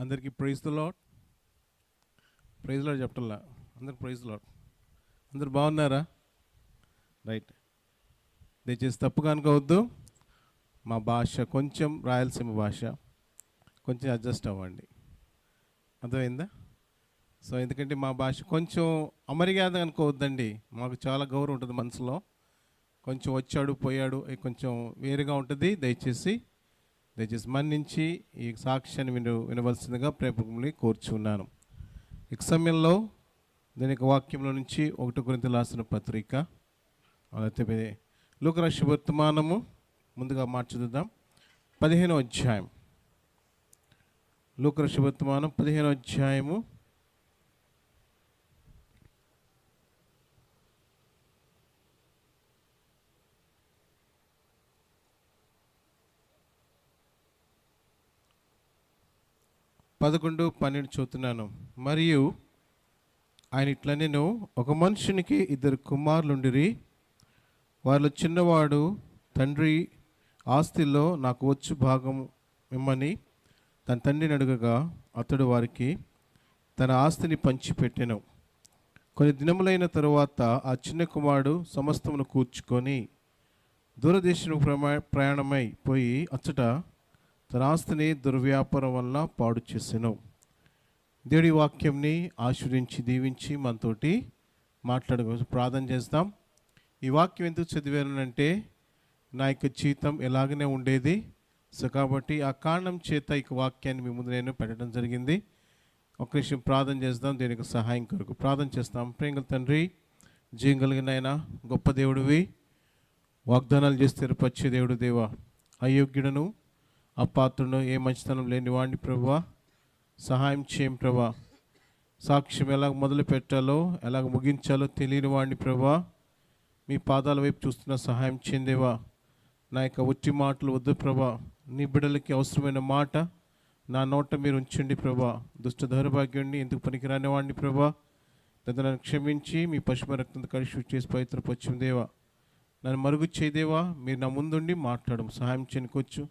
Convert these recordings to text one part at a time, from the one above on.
అందరికీ praise the lord. Praise lord చెప్పటల్లా, అందరికి ప్రైజ్ లార్డ్. అందరు బాగున్నారా? రైట్. దయచేసి తప్పుగా అనుకోవద్దు. మా భాష కొంచెం రాయలసీమ భాష, కొంచెం అడ్జస్ట్ అవ్వండి. అర్థమైందా? సో ఎందుకంటే మా భాష కొంచెం అమర్యాద అనుకోవద్దండి. మాకు చాలా గౌరవం ఉంటుంది మనసులో. కొంచెం వచ్చాడు పోయాడు కొంచెం వేరుగా ఉంటుంది. దయచేసి మన్నించి ఈ సాక్ష్యాన్ని వినవలసిందిగా ప్రేమని కోరుచున్నాను. ఈ సమయంలో దీని యొక్క వాక్యంలో నుంచి 1 కొరింథీయులకు రాసిన పత్రిక, అయితే లూకా రాసిన వర్తమానము ముందుగా మార్చుదాం. 15వ అధ్యాయం, లూకా రాసిన వర్తమానం 15వ అధ్యాయము 11, 12 చూస్తున్నాను. మరియు ఆయన ఇట్లా, నేను ఒక మనుషునికి 2 కుమారులుండిరి. వారిలో చిన్నవాడు తండ్రి ఆస్తిలో నాకు వచ్చు భాగం ఇమ్మని తన తండ్రిని అడుగగా అతడు వారికి తన ఆస్తిని పంచిపెట్టెను. కొన్ని దినములైన తరువాత ఆ చిన్న కుమారుడు సమస్తమును కూర్చుకొని దూరదేశం ప్రయాణమై పోయి అచ్చట తన ఆస్తిని దుర్వ్యాపారం వల్ల పాడు చేసెను. దేవుడి వాక్యంని ఆశీర్వదించి దీవించి మనతోటి మాట్లాడుకోవచ్చు. ప్రార్థన చేస్తాం. ఈ వాక్యం ఎందుకు చదివానంటే నా యొక్క జీవితం ఎలాగనే ఉండేది. సో కాబట్టి ఆ కారణం చేత ఈ వాక్యాన్ని మీ ముందు నేను పెట్టడం జరిగింది. ఒక విషయం ప్రార్థన చేద్దాం, దీనికి సహాయం కొరకు ప్రార్థన చేస్తాం. ప్రేమ తండ్రి, జీవం కలిగిన ఆయన గొప్ప దేవుడివి, వాగ్దానాలు చేస్తే స్థిరపరిచే దేవుడు దేవా, అయోగ్యుడను అపాత్రును ఏ మంచితనం లేని వాడిని ప్రభువా, సహాయం చేయం ప్రభా. సాక్ష్యం ఎలాగ మొదలు పెట్టాలో ఎలాగ ముగించాలో తెలియని వాడిని ప్రభా, మీ పాదాల వైపు చూస్తున్న సహాయం చేయందేవా. నా యొక్క ఉట్టి మాటలు వద్దు ప్రభా, నీ బిడ్డలకి అవసరమైన మాట నా నోట మీరు ఉంచండి ప్రభా. దుష్ట దౌర్భాగ్యాన్ని ఎందుకు పనికిరాని వాడిని ప్రభా, నన్ను క్షమించి మీ పశుమ రక్తంతో కలిసి చేసి పవిత్రపరిచిన దేవా, నన్ను మరుగు చేయదేవా. మీరు నా ముందుండి మాట్లాడడం సహాయం చేయనుకోవచ్చు.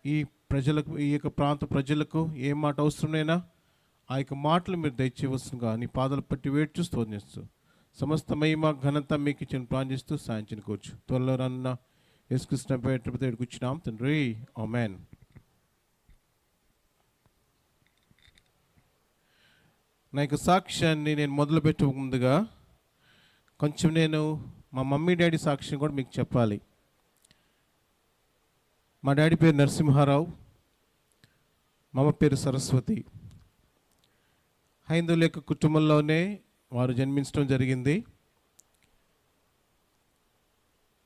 ఈ ప్రజలకు, ఈ యొక్క ప్రాంత ప్రజలకు ఏ మాట అవసరమైనా ఆ యొక్క మాటలు మీరు దయచేయవలసిందిగా నీ పాదాలు పట్టి వేడ్చూ స్తోత్రిస్తూ సమస్త మహిమ ఘనత మీకు ఇచ్చిన ప్రార్థిస్తూ సాయించిన కోవచ్చు. త్వరలో రన్న యేసుక్రీస్తు పేరు కూర్చున్నాం తండ్రి, ఆమేన్. నా యొక్క సాక్ష్యాన్ని నేను మొదలుపెట్టే ముందుగా కొంచెం నేను మా మమ్మీ డాడీ సాక్ష్యం కూడా మీకు చెప్పాలి. మా డాడీ పేరు నరసింహారావు, మా అమ్మ పేరు సరస్వతి. హైందవుల యొక్క కుటుంబంలోనే వారు జన్మించడం జరిగింది.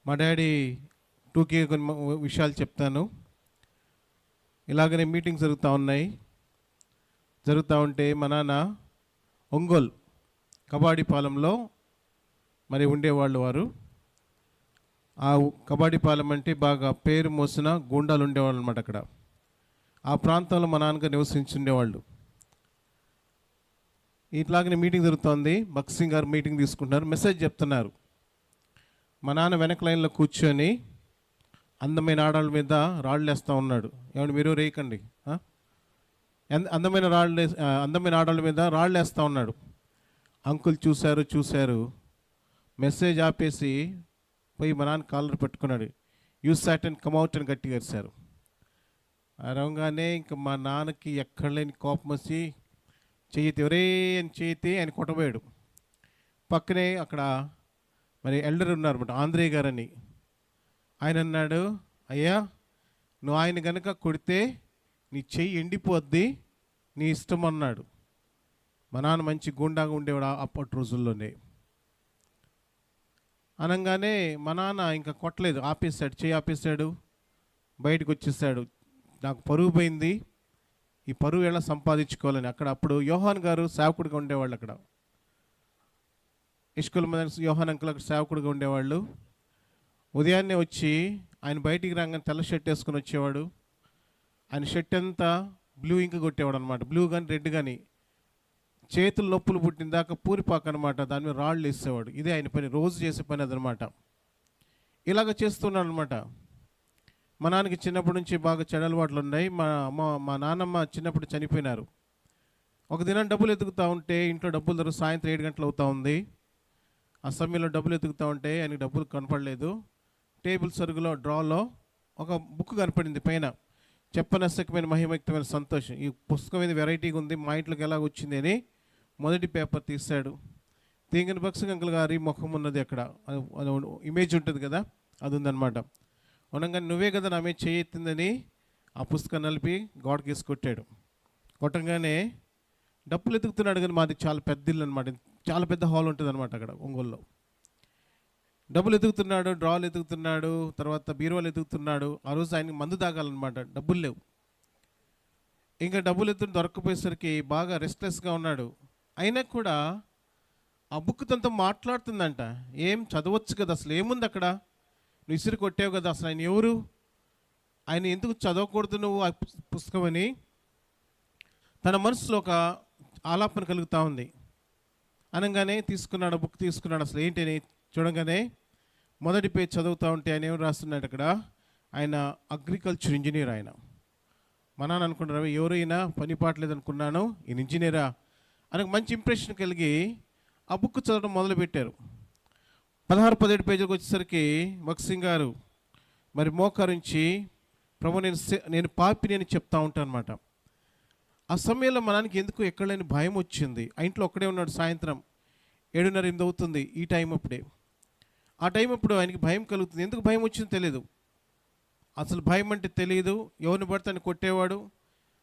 మా డాడీ టూకే కొన్ని విషయాలు చెప్తాను. ఇలాగనే మీటింగ్స్ జరుగుతూ ఉంటే మా నాన్న ఒంగోలు కబాడిపాలెంలో మరి ఉండేవాళ్ళు. వారు ఆ కబాడిపాలెం అంటే బాగా పేరు మోసిన గూండాలు ఉండేవాళ్ళు అనమాట. అక్కడ ఆ ప్రాంతంలో మా నాన్నగారు నివసించుండేవాళ్ళు. ఇట్లాగనే మీటింగ్ జరుగుతుంది. బక్సింగ్ గారు మీటింగ్ తీసుకుంటున్నారు, మెసేజ్ చెప్తున్నారు. మా నాన్న వెనక లైన్లో కూర్చొని అందమైన ఆడవాళ్ళ మీద రాళ్ళు వేస్తూ ఉన్నాడు. ఏమంటే మీరు రేయకండి, అందమైన ఆడవాళ్ళ మీద రాళ్ళు వేస్తూ ఉన్నాడు. అంకుల్ చూశారు, మెసేజ్ ఆపేసి పోయి మా నాన్న కాలర్ పెట్టుకున్నాడు. యూ సాట్ అండ్ కమ్అవుట్ అని గట్టిగా అరిశారు. అరవగానే ఇంకా మా నాన్నకి ఎక్కడ లేని కోపం వచ్చి చెయ్యితే ఒరే అని చెయ్యితే ఆయన కొట్టబోయాడు. పక్కనే అక్కడ మరి ఎల్డర్ ఉన్నారన్నమాట, ఆంధ్రయ్య గారని. ఆయన అన్నాడు, అయ్యా నువ్వు ఆయన కనుక కొడితే నీ చెయ్యి ఎండిపోద్ది, నీ ఇష్టం అన్నాడు. మా నాన్న మంచి గుండాగా ఉండేవాడు అప్పటి రోజుల్లోనే. అనగానే మా నాన్న ఇంకా కొట్టలేదు, ఆపేశాడు, చెయ్యి ఆపేశాడు, బయటకు వచ్చేసాడు. నాకు పరువు పోయింది, ఈ పరువు ఎలా సంపాదించుకోవాలని. అప్పుడు యోహాన్ గారు సేవకుడిగా ఉండేవాళ్ళు. అక్కడ ఇష్కుల మీద యోహాన్ అంకుల్ అక్కడ సేవకుడిగా ఉండేవాళ్ళు. ఉదయాన్నే వచ్చి ఆయన బయటికి రాగానే తెల్ల షర్ట్ వేసుకొని వచ్చేవాడు. ఆయన షర్ట్ అంతా బ్లూ ఇంక్ కొట్టేవాడు అనమాట, బ్లూ కానీ రెడ్ కానీ. చేతులు నొప్పులు పుట్టిన దాకా పూరిపాక అనమాట, దాని మీద రాళ్ళు వేసేవాడు. ఇదే ఆయన పని, రోజు చేసే పని అదనమాట. ఇలాగ చేస్తున్నాడు అనమాట. మా నాన్నకి చిన్నప్పటి నుంచి బాగా చెడు అలవాట్లు ఉన్నాయి. మా నాన్నమ్మ చిన్నప్పుడు చనిపోయినారు. ఒక దినం డబ్బులు ఎతుకుతూ ఉంటే ఇంట్లో డబ్బులు దొరికి సాయంత్రం 7 గంటలు అవుతూ ఉంది. ఆ సమయంలో డబ్బులు ఎతుకుతూ ఉంటే ఆయనకి డబ్బులు కనపడలేదు. టేబుల్ సరుగులో డ్రాలో ఒక బుక్ కనపడింది పైన, చెప్పనసకమైన మహిమయుక్తమైన సంతోషం. ఈ పుస్తకం మీద వెరైటీగా ఉంది, మా ఇంట్లోకి ఎలాగ వచ్చింది అని మొదటి పేపర్ తీశాడు. తీగని బక్సింగ్ అంకుల్ గారి ముఖం ఉన్నది అక్కడ, ఇమేజ్ ఉంటుంది కదా, అది ఉందన్నమాట. అనగానే నువ్వే కదా నా మీద చేయెత్తిందని ఆ పుస్తకం నలిపి గోడకి వేసి కొట్టాడు. కొట్టంగానే డబ్బులు ఎతుకుతున్నాడు, కానీ మాది చాలా పెద్ద ఇల్లు అనమాట, చాలా పెద్ద హాల్ ఉంటుంది అనమాట అక్కడ ఒంగోలులో. డబ్బులు ఎతుకుతున్నాడు, డ్రాలు ఎతుకుతున్నాడు, తర్వాత బీరువాలు ఎతుకుతున్నాడు. ఆ రోజు ఆయనకి మందు తాగాలన్నమాట, డబ్బులు లేవు. ఇంకా డబ్బులు ఎత్తుని దొరకపోయేసరికి బాగా రెస్ట్లెస్గా ఉన్నాడు. అయినా కూడా ఆ బుక్ తనతో మాట్లాడుతుందంట. ఏం చదవచ్చు కదా, అసలు ఏముంది అక్కడ, నువ్వు ఇసురు కొట్టావు కదా, అసలు ఆయన ఎవరు, ఆయన ఎందుకు చదవకూడదు నువ్వు ఆ పుస్తకం అని తన మనసులో ఒక ఆలాపన కలుగుతూ ఉంది. అనగానే తీసుకున్నాడు, బుక్ తీసుకున్నాడు. అసలు ఏంటని చూడగానే మొదటి పేజ్ చదువుతూ ఉంటే ఆయన ఏమి రాస్తున్నాడు అక్కడ, ఆయన అగ్రికల్చర్ ఇంజనీర్. ఆయన మా నాన్న అనుకుంటున్నారు ఎవరైనా పని పాటలేదు అనుకున్నాను, ఈయన ఇంజనీరా అని మంచి ఇంప్రెషన్ కలిగి ఆ బుక్ చదవడం మొదలుపెట్టారు. 16-17 పేజీలకు వచ్చేసరికి బక్సింగ్ గారు మరి మోకరించి, ప్రభు నేను పాపిని అని చెప్తా ఉంటాను అనమాట. ఆ సమయంలో మా నాన్నకి ఎందుకు ఎక్కడ లేని భయం వచ్చింది. ఆ ఇంట్లో ఒక్కడే ఉన్నాడు. సాయంత్రం 7:30-8 అవుతుంది ఈ టైం అప్పుడే. ఆ టైం అప్పుడు ఆయనకి భయం కలుగుతుంది. ఎందుకు భయం వచ్చిందో తెలియదు, అసలు భయం అంటే తెలియదు. ఎవరిని పడితే ఆయన కొట్టేవాడు,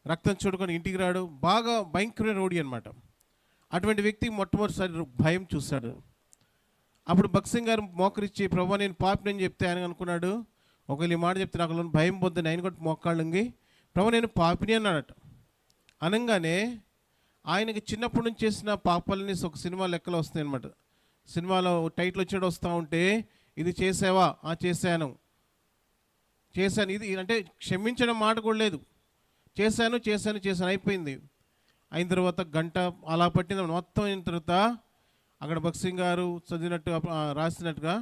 రక్తం చూడుకొని ఇంటికి రాడు, బాగా భయంకరమైన రౌడీ అనమాట. అటువంటి వ్యక్తికి మొట్టమొదటిసారి భయం చూశాడు. అప్పుడు బక్సింగ్ గారు మోకరించి, ప్రభు నేను పాపిని అని చెప్తే ఆయన అనుకున్నాడు, ఒకవేళ ఈ మాట చెప్తే నాకు భయం పొద్దున్న ఆయన కూడా మోకాళ్ళంగి ప్రభు నేను పాపిని అన్నాడట. అనగానే ఆయనకి చిన్నప్పటి నుంచి చేసిన పాపాలని ఒక సినిమా లెక్కలో వస్తాయి అనమాట. సినిమాలో టైటిల్ వచ్చాడు వస్తూ ఉంటే, ఇది చేసావా, చేశాను ఇది అంటే క్షమించడం మాట కూడా లేదు. చేశాను అయిపోయింది. అయిన తర్వాత గంట అలా పట్టింది మొత్తం. అయిన తర్వాత అక్కడ బక్సింగ్ గారు చదివినట్టు రాసినట్టుగా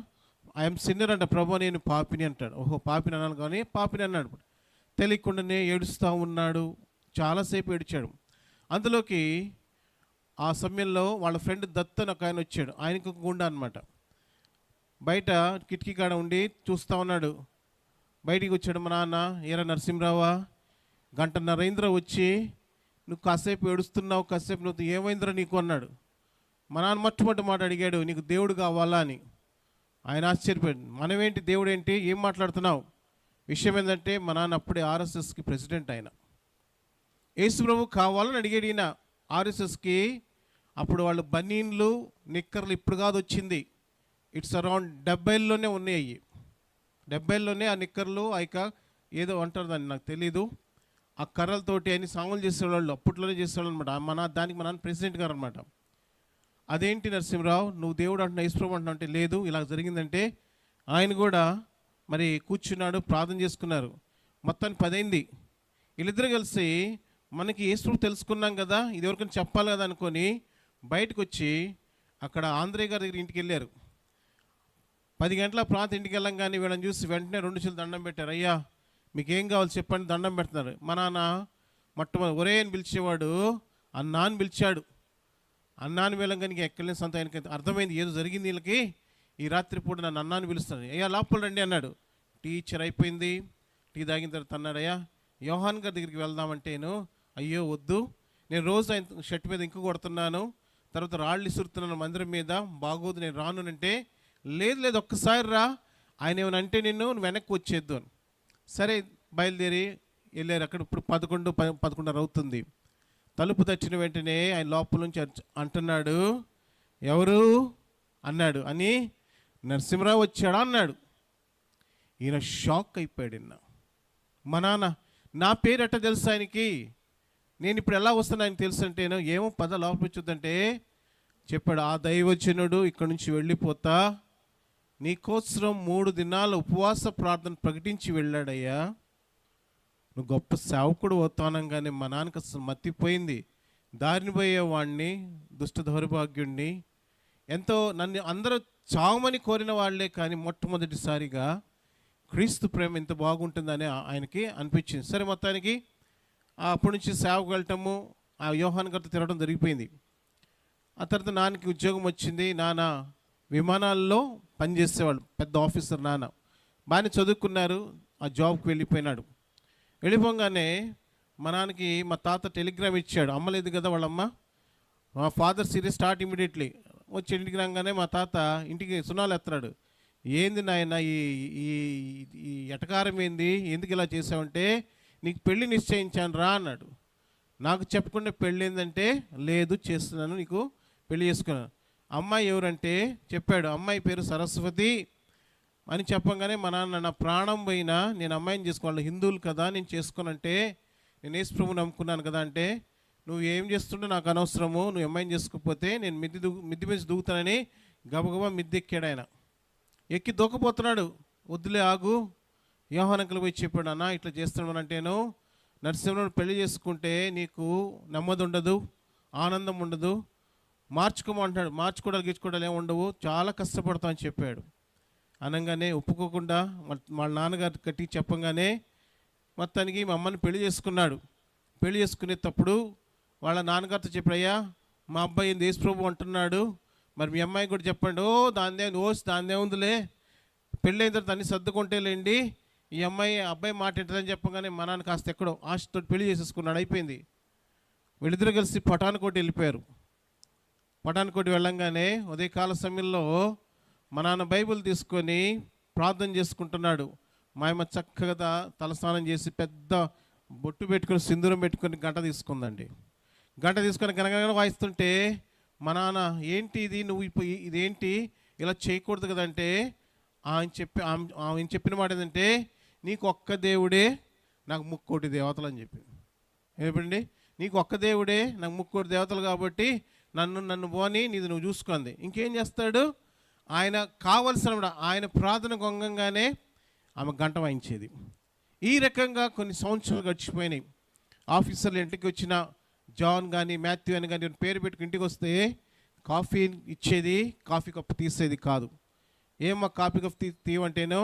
ఐఎమ్ సిన్నర్ అంట, ప్రభు నేను పాపిని అంటాడు. ఓహో పాపిని అన్నాను, కానీ పాపిని అన్నాడు. తెలియకుండానే ఏడుస్తూ ఉన్నాడు, చాలాసేపు ఏడ్చాడు. అందులోకి ఆ సమయంలో వాళ్ళ ఫ్రెండ్ దత్ అని ఒక ఆయన వచ్చాడు. ఆయనకు గుండా అనమాట. బయట కిటికీ కాడ ఉండి చూస్తూ ఉన్నాడు. బయటికి వచ్చాడు మా నాన్న, ఏరా నరసింహరావా, 1:30 అయిందిరా వచ్చి, నువ్వు కాసేపు ఏడుస్తున్నావు, కాసేపు నువ్వు ఏమైందిరా నీకు అన్నాడు. మా నాన్న మొట్టమొదటి మాట అడిగాడు, నీకు దేవుడు కావాలా అని. ఆయన ఆశ్చర్యపోయాడు, మనమేంటి దేవుడు ఏంటి, ఏం మాట్లాడుతున్నావు. విషయం ఏంటంటే మా నాన్న అప్పుడే ఆర్ఎస్ఎస్కి ప్రెసిడెంట్. ఆయన యేసు ప్రభు కావాలని అడిగాడు. ఈయన ఆర్ఎస్ఎస్కి అప్పుడు వాళ్ళు బనీన్లు నిక్కర్లు ఇప్పుడు కాదు వచ్చింది, ఇట్స్ అరౌండ్ 70లోనే ఉన్నాయి. 70లోనే ఆ నిక్కర్లు అయిక ఏదో అంటారు దాన్ని నాకు తెలీదు, ఆ కర్రలతోటి అన్ని సాంగులు చేసేవాళ్ళు అప్పట్లోనే చేసేవాళ్ళు అనమాట. దానికి మా నాన్న ప్రెసిడెంట్ గారు అనమాట. అదేంటి నరసింహరావు నువ్వు దేవుడు అంటున్నా యేసుప్రభు అంటున్నా అంటే, లేదు ఇలా జరిగిందంటే ఆయన కూడా మరి కూర్చున్నాడు, ప్రార్థన చేసుకున్నారు. మొత్తానికి 10 అయింది. వీళ్ళిద్దరు కలిసి మనకి యేసుప్రభు తెలుసుకున్నాం కదా, ఇది ఎవరికైనా చెప్పాలి కదా అనుకొని బయటకు వచ్చి అక్కడ ఆంధ్రయ్య గారి దగ్గర ఇంటికి వెళ్ళారు. 10 గంటల ప్రాంతం ఇంటికి వెళ్ళంగానే వీళ్ళని చూసి వెంటనే 2 చేతులు దండం పెట్టారు. అయ్యా మీకేం కావాలి చెప్పండి, దండం పెడుతున్నారు. మా నాన్న మొట్టమొదటి ఒరే అని పిలిచేవాడు, అన్నా అని పిలిచాడు. అన్నాన్ని వెళ్ళంగా నీకు ఎక్కడలేని సంత ఆయనకి అర్థమైంది, ఏదో జరిగింది వీళ్ళకి, ఈ రాత్రి పూట నన్ను అన్నాన్ని పిలుస్తాను. అయ్యా లోపల రండి అన్నాడు. టీచర్ అయిపోయింది. టీ తాగిన తర్వాత అన్నాడు, అయ్యా యోహాన్ గారి దగ్గరికి వెళ్దామంటేను, అయ్యో వద్దు, నేను రోజు ఆయన షర్ట్ మీద ఇంకు కొడుతున్నాను, తర్వాత రాళ్ళు ఇసురుతున్నాను మందిరం మీద, బాగోదు నేను రాను అంటే, లేదు ఒక్కసారి రా, ఆయన ఏమైనా అంటే నువ్వు వెనక్కి వచ్చేద్దు అని. సరే బయలుదేరి వెళ్ళారు. అక్కడ ఇప్పుడు 11-11:30 అవుతుంది. తలుపు తెచ్చిన వెంటనే ఆయన లోపల నుంచి అంటున్నాడు, ఎవరు అన్నాడు. అని నరసింహరావు వచ్చాడా అన్నాడు. ఈయన షాక్ అయిపోయాడు. మా నాన్న నా పేరు ఎట్ట తెలుసు ఆయనకి, నేను ఇప్పుడు ఎలా వస్తాను ఆయన తెలుసు అంటేను, ఏమో పద లోపల చూద్దంటే చెప్పాడు, ఆ దైవజనుడు ఇక్కడి నుంచి వెళ్ళిపోతా నీకోసరం 3 దినాల ఉపవాస ప్రార్థన ప్రకటించి వెళ్ళాడయ్యా, నువ్వు గొప్ప సేవకుడు అవుతానంగానే మా నాన్నకి అసలు మత్తిపోయింది. దారిని పోయేవాడిని, దుష్ట దౌర్భాగ్యుడిని, ఎంతో నన్ను అందరూ చావమని కోరిన వాళ్ళే, కానీ మొట్టమొదటిసారిగా క్రీస్తు ప్రేమ ఎంత బాగుంటుందని ఆయనకి అనిపించింది. సరే, మొత్తానికి అప్పటి నుంచి సేవకు వెళ్ళటము, ఆ యోహాన్ గారితో తిరగడం జరిగిపోయింది. ఆ తర్వాత నాన్నకి ఉద్యోగం వచ్చింది. నాన్న విమానాల్లో పనిచేసేవాళ్ళు, పెద్ద ఆఫీసర్ నాన్న. బాగానే చదువుకున్నారు. ఆ జాబ్కి వెళ్ళిపోయినాడు. వెళ్ళిపోగానే మా నాన్నకి మా తాత టెలిగ్రామ్ ఇచ్చాడు. అమ్మ లేదు కదా వాళ్ళమ్మ. మా ఫాదర్ సీరియస్ స్టార్ట్ ఇమీడియట్లీ. వచ్చి ఇంటికి రాగానే మా తాత ఇంటికి సున్నాలు ఎత్తాడు. ఏంది నాయన ఈ ఈ ఈ ఎటకారం ఏంది, ఎందుకు ఇలా చేసావంటే, నీకు పెళ్ళి నిశ్చయించాను రా అన్నాడు. నాకు చెప్పకుండా పెళ్ళి ఏంటంటే, లేదు చేస్తున్నాను, నీకు పెళ్ళి చేసుకున్నాను. అమ్మాయి ఎవరంటే చెప్పాడు. అమ్మాయి పేరు సరస్వతి అని చెప్పగానే మా నాన్న, నా ప్రాణం పోయినా నేను అమ్మాయిని చేసుకోవాలి, హిందువులు కదా నేను చేసుకోనంటే, నేను యేసు ప్రభువుని నమ్ముకున్నాను కదా అంటే, నువ్వు ఏం చేస్తుంటే నాకు అనవసరము, నువ్వు అమ్మాయిని చేసుకోకపోతే నేను మిద్ది మీద దూకుతానని గబగబా మిద్ది ఎక్కాడు. ఆయన ఎక్కి దూకపోతున్నాడు. వద్దులే ఆగు, యోహానంకులు పోయి చెప్పాడు, అన్న ఇట్లా చేస్తున్నాను అంటేను, నరసింహను పెళ్లి చేసుకుంటే నీకు నెమ్మది ఉండదు, ఆనందం ఉండదు, మార్చుకోమంటాడు, మార్చుకోవడాలు గీచుకోవడాలు ఏమి ఉండవు, చాలా కష్టపడతామని చెప్పాడు. అనగానే ఒప్పుకోకుండా వాళ్ళ నాన్నగారు కట్టి చెప్పగానే మొత్తానికి మా అమ్మని పెళ్లి చేసుకున్నాడు. పెళ్లి చేసుకునేటప్పుడు వాళ్ళ నాన్నగారితో చెప్పాయ్యా, మా అబ్బాయి యేసు ప్రభు అంటున్నాడు, మరి మీ అమ్మాయి కూడా చెప్పండి. దాందే ఉందిలే, పెళ్ళైన తర్వాత అన్ని సర్దుకుంటేలేండి, ఈ అబ్బాయి మాట ఏంటని చెప్పగానే మా నాన్న కాస్త ఎక్కడో ఆశతో పెళ్లి చేసేసుకున్నాడు. అయిపోయింది. వీళ్ళిద్దరూ కలిసి పఠాన్కోట్ వెళ్ళిపోయారు. పఠాన్కోట్ వెళ్ళంగానే ఉదయకాల సమయంలో మా నాన్న బైబిల్ తీసుకొని ప్రార్థన చేసుకుంటున్నాడు. మా అమ్మ చక్కగా తలస్నానం చేసి పెద్ద బొట్టు పెట్టుకొని సింధూరం పెట్టుకొని గంట తీసుకుందండి. గంట తీసుకొని గనగన వాయిస్తుంటే మా నాన్న, ఏంటి ఇది, నువ్వు ఇప్పుడు ఇదేంటి ఇలా చేయకూడదు కదంటే, ఆయన చెప్పిన మాట ఏంటంటే, నీకు ఒక్క దేవుడే నాకు ముక్కోటి దేవతలు అని చెప్పి. ఏమండి, నీకు ఒక్క దేవుడే నాకు ముక్కోటి దేవతలు కాబట్టి నన్ను పోని నీది నువ్వు చూసుకుంది. ఇంకేం చేస్తాడు ఆయన, కావలసిన ఆయన ప్రార్థన గొంగంగానే ఆమె గంట వాయించేది. ఈ రకంగా కొన్ని సంవత్సరాలు గడిచిపోయినాయి. ఆఫీసర్లు ఇంటికి వచ్చిన జాన్ కానీ మాథ్యూ అని కానీ పేరు పెట్టుకు ఇంటికి వస్తే కాఫీ ఇచ్చేది, కాఫీ కప్పు తీసేది కాదు. ఏమో కాఫీ కప్పు తీయమంటేనో,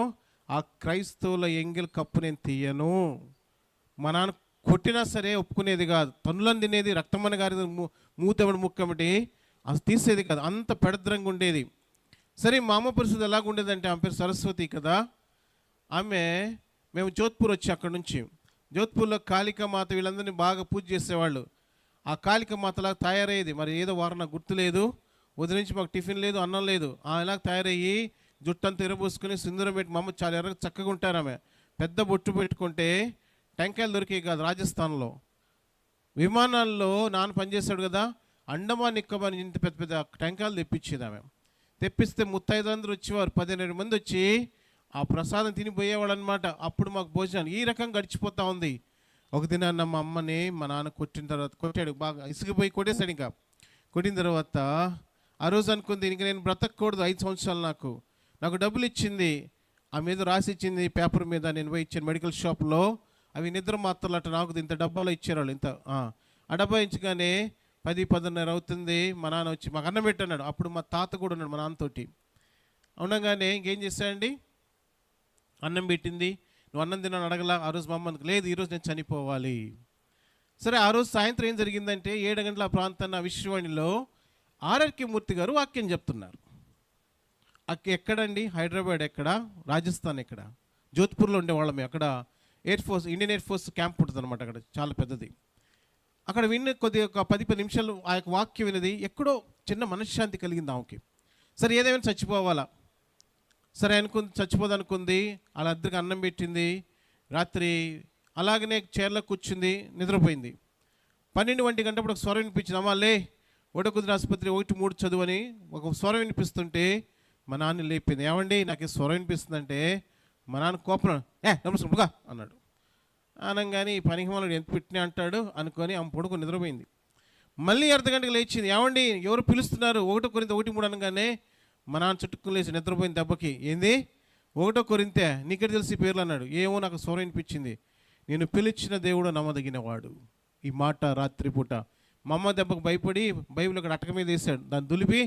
ఆ క్రైస్తవుల ఎంగిల్ కప్పు నేను తీయను. మా నాన్న కొట్టినా సరే ఒప్పుకునేది కాదు. తన్నులను తినేది, రక్తమని గారి మూతమని ముక్కమటి అది తీసేది కాదు. అంత పెడద్రంగా ఉండేది. సరే, మా అమ్మ పరిస్థితి ఎలాగుండేదంటే, ఆమె పేరు సరస్వతి కదా. మేము జోధ్పూర్ వచ్చి అక్కడ నుంచి జోధ్పూర్లో కాళికామాత వీళ్ళందరినీ బాగా పూజ చేసేవాళ్ళు. ఆ కాళికామాతలా తయారయ్యేది. మరి ఏదో వారం నాకు గుర్తులేదు. ఉదయం నుంచి మాకు టిఫిన్ లేదు, అన్నం లేదు. ఇలా తయారయ్యి జుట్టంతా ఎరబోసుకుని సింధూరం పెట్టి, మా అమ్మ చాలా చక్కగా ఉంటారు. ఆమె పెద్ద బొట్టు పెట్టుకుంటే టెంకాయలు దొరికేవి కాదు. రాజస్థాన్లో విమానాల్లో నాన్న పనిచేశాడు కదా, అండమాన్ నికోబార్ ఇంత పెద్ద పెద్ద టెంకాయలు తెప్పించేది. ఆమె తెప్పిస్తే ముత్తైదులందరూ వచ్చేవారు. 15 మంది వచ్చి ఆ ప్రసాదం తినిపోయేవాడు అనమాట. అప్పుడు మాకు భోజనం ఈ రకంగా గడిచిపోతూ ఉంది. ఒక దినాన్న మా అమ్మని మా నాన్న కొట్టాడు బాగా, ఇసుకుపోయి కొట్టేశాడు. ఇంకా కొట్టిన తర్వాత ఆ రోజు అనుకుంది, ఇంక నేను బ్రతకూడదు, 5 సంవత్సరాలు నాకు డబ్బులు ఇచ్చింది. ఆ మీద రాసి ఇచ్చింది పేపర్ మీద. నేను పోయి ఇచ్చాను మెడికల్ షాప్లో. అవి నిద్ర మాత్రలు అట్లా నాకు ఇంత డబ్బాలో ఇచ్చారు. ఇంత ఆ డబ్బా ఇచ్చగానే 10-10:30 అవుతుంది. మా నాన్న వచ్చి మాకు అన్నం పెట్టన్నాడు. అప్పుడు మా తాత కూడా ఉన్నాడు మా నాన్నతోటి. ఉండగానే ఇంకేం చేశాడండి, అన్నం పెట్టింది. నువ్వు అన్నం తిన్నాను అడగలా. ఆ రోజు మా అమ్మకి, లేదు ఈరోజు నేను చనిపోవాలి. సరే, ఆ రోజు సాయంత్రం ఏం జరిగిందంటే 7 గంటల ప్రాంతాన్న విశ్వవాణిలో ఆర్ఆర్కే మూర్తి గారు వాక్యం చెప్తున్నారు. ఎక్కడండి, హైదరాబాద్ ఎక్కడ, రాజస్థాన్ ఎక్కడ, జోధ్పూర్లో ఉండేవాళ్ళమే. అక్కడ ఇండియన్ ఎయిర్ ఫోర్స్ క్యాంప్ ఉంటుంది అనమాట. అక్కడ చాలా పెద్దది. అక్కడ కొద్దిగా ఒక 10 నిమిషాలు ఆ యొక్క వాక్యం విన్నది. ఎక్కడో చిన్న మనశ్శాంతి కలిగింది ఆమెకి. సరే, ఏదేమైనా చచ్చిపోవాలా, సరే అనుకుంది, చచ్చిపోదనుకుంది. అలా ఇద్దరికి అన్నం పెట్టింది. రాత్రి అలాగనే చైర్లో కూర్చుంది, నిద్రపోయింది. 12 గంటప్పుడు ఒక స్వరం వినిపించింది. అమ్మా లే, ఓడకుదిరి ఆసుపత్రి 1-3 చదువు అని ఒక స్వరం వినిపిస్తుంటే మా నాన్న లేపింది. ఏమండి నాకు ఈ స్వరం వినిపిస్తుందంటే, మా నాన్న కోపం, నమస్కారం అన్నాడు. అనగానే ఈ పనికిమాలను ఎంత పెట్టినా అంటాడు అనుకొని ఆమె పడుకొని నిద్రపోయింది. మళ్ళీ అర్ధగంటకు లేచింది. ఏమండి ఎవరు పిలుస్తున్నారు, 1 కొరింథీ 1:3 అనగానే మా నాన్న చుట్టుకుని లేచి నిద్రపోయిన దెబ్బకి, ఏంది 1 కొరింథీ నీకే తెలిసి పేర్లు అన్నాడు. ఏమో నాకు స్వరం వినిపించింది, నేను పిలిచిన దేవుడు నమ్మదగినవాడు. ఈ మాట రాత్రిపూట మా అమ్మ దెబ్బకు భయపడి బైబిల్ అక్కడ అటక మీద వేశాడు. దాన్ని దులిపి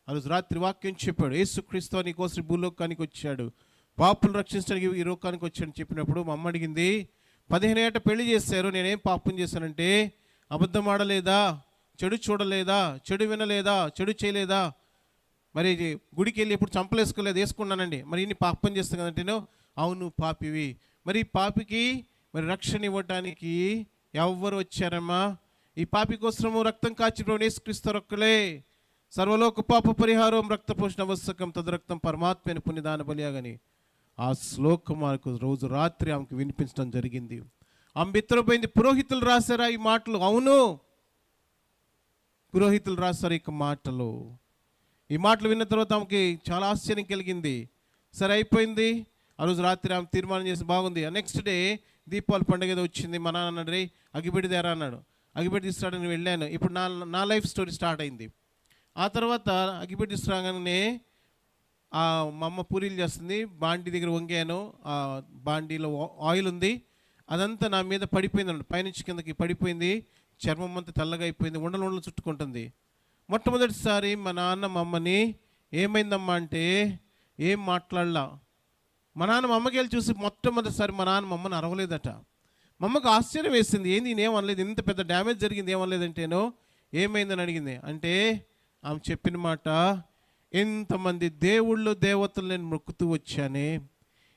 ఆ రోజు రాత్రి వాక్యం చెప్పాడు. యేసుక్రీస్తు నీకోసం భూలోకానికి వచ్చాడు, పాపులు రక్షించడానికి ఈ లోకానికి వచ్చాడని చెప్పినప్పుడు మా అమ్మ అడిగింది, 15 ఏట పెళ్లి చేశారు, నేనేం పాపం చేశానంటే అబద్ధం ఆడలేదా, చెడు చూడలేదా, చెడు వినలేదా, చెడు చేయలేదా, మరి గుడికి వెళ్ళి ఎప్పుడు చంపలేసుకోలేదు, వేసుకున్నానండి, మరి ఇన్ని పాపం చేస్తాను కదంటేనో అవును పాపివి. మరి ఈ పాపికి మరి రక్షణ ఇవ్వటానికి ఎవరు వచ్చారమ్మా? ఈ పాపి కోసము రక్తం కాచి ప్రభువు యేసుక్రీస్తు రొక్కలే. సర్వలోక పాప పరిహారం రక్తపోషణ అవశ్యకం తదరక్తం పరమాత్మైన పుణ్యదాన బలియాగని ఆ శ్లోకం మనకు రోజు రాత్రి ఆమెకు వినిపించడం జరిగింది. ఆమె బిత్తరపోయింది. పురోహితులు రాశారా ఈ మాటలు? అవును, పురోహితులు రాశారు ఈ మాటలు. ఈ మాటలు విన్న తర్వాత ఆమెకి చాలా ఆశ్చర్యం కలిగింది. సరే అయిపోయింది. ఆ రోజు రాత్రి ఆమె తీర్మానం చేసి బాగుంది. నెక్స్ట్ డే దీపావళి పండుగ ఏదో వచ్చింది. మా నాన్న అన్నాడు, రే అగిపెట్టి తేరా అన్నాడు. అగిపెట్టి తీసుకురావడానికి నేను వెళ్ళాను. ఇప్పుడు నా లైఫ్ స్టోరీ స్టార్ట్ అయింది. ఆ తర్వాత అగిపెట్టి తీసుకురాగానే మా అమ్మ పూరీలు చేస్తుంది. బాండీ దగ్గర వంగాను. ఆ బాండీలో ఆయిల్ ఉంది, అదంతా నా మీద పడిపోయింది అన్నమాట. పైనుంచి కిందకి పడిపోయింది. చర్మం అంతా తెల్లగా అయిపోయింది, ఉండలు చుట్టుకుంటుంది. మొట్టమొదటిసారి మా నాన్న మా అమ్మని ఏమైందమ్మా అంటే ఏం మాట్లాడలా. మా నాన్న మా అమ్మకి వెళ్ళి చూసి మొట్టమొదటిసారి మా నాన్న మా అమ్మని అరవలేదట. మా అమ్మకు ఆశ్చర్యం వేసింది, ఏంది నేనేమనలేదు, ఇంత పెద్ద డ్యామేజ్ జరిగింది ఏమనలేదంటేనో ఏమైందని అడిగింది. అంటే ఆమె చెప్పిన మాట, ఎంతమంది దేవుళ్ళు దేవతలు నేను మొక్కుతూ వచ్చానే,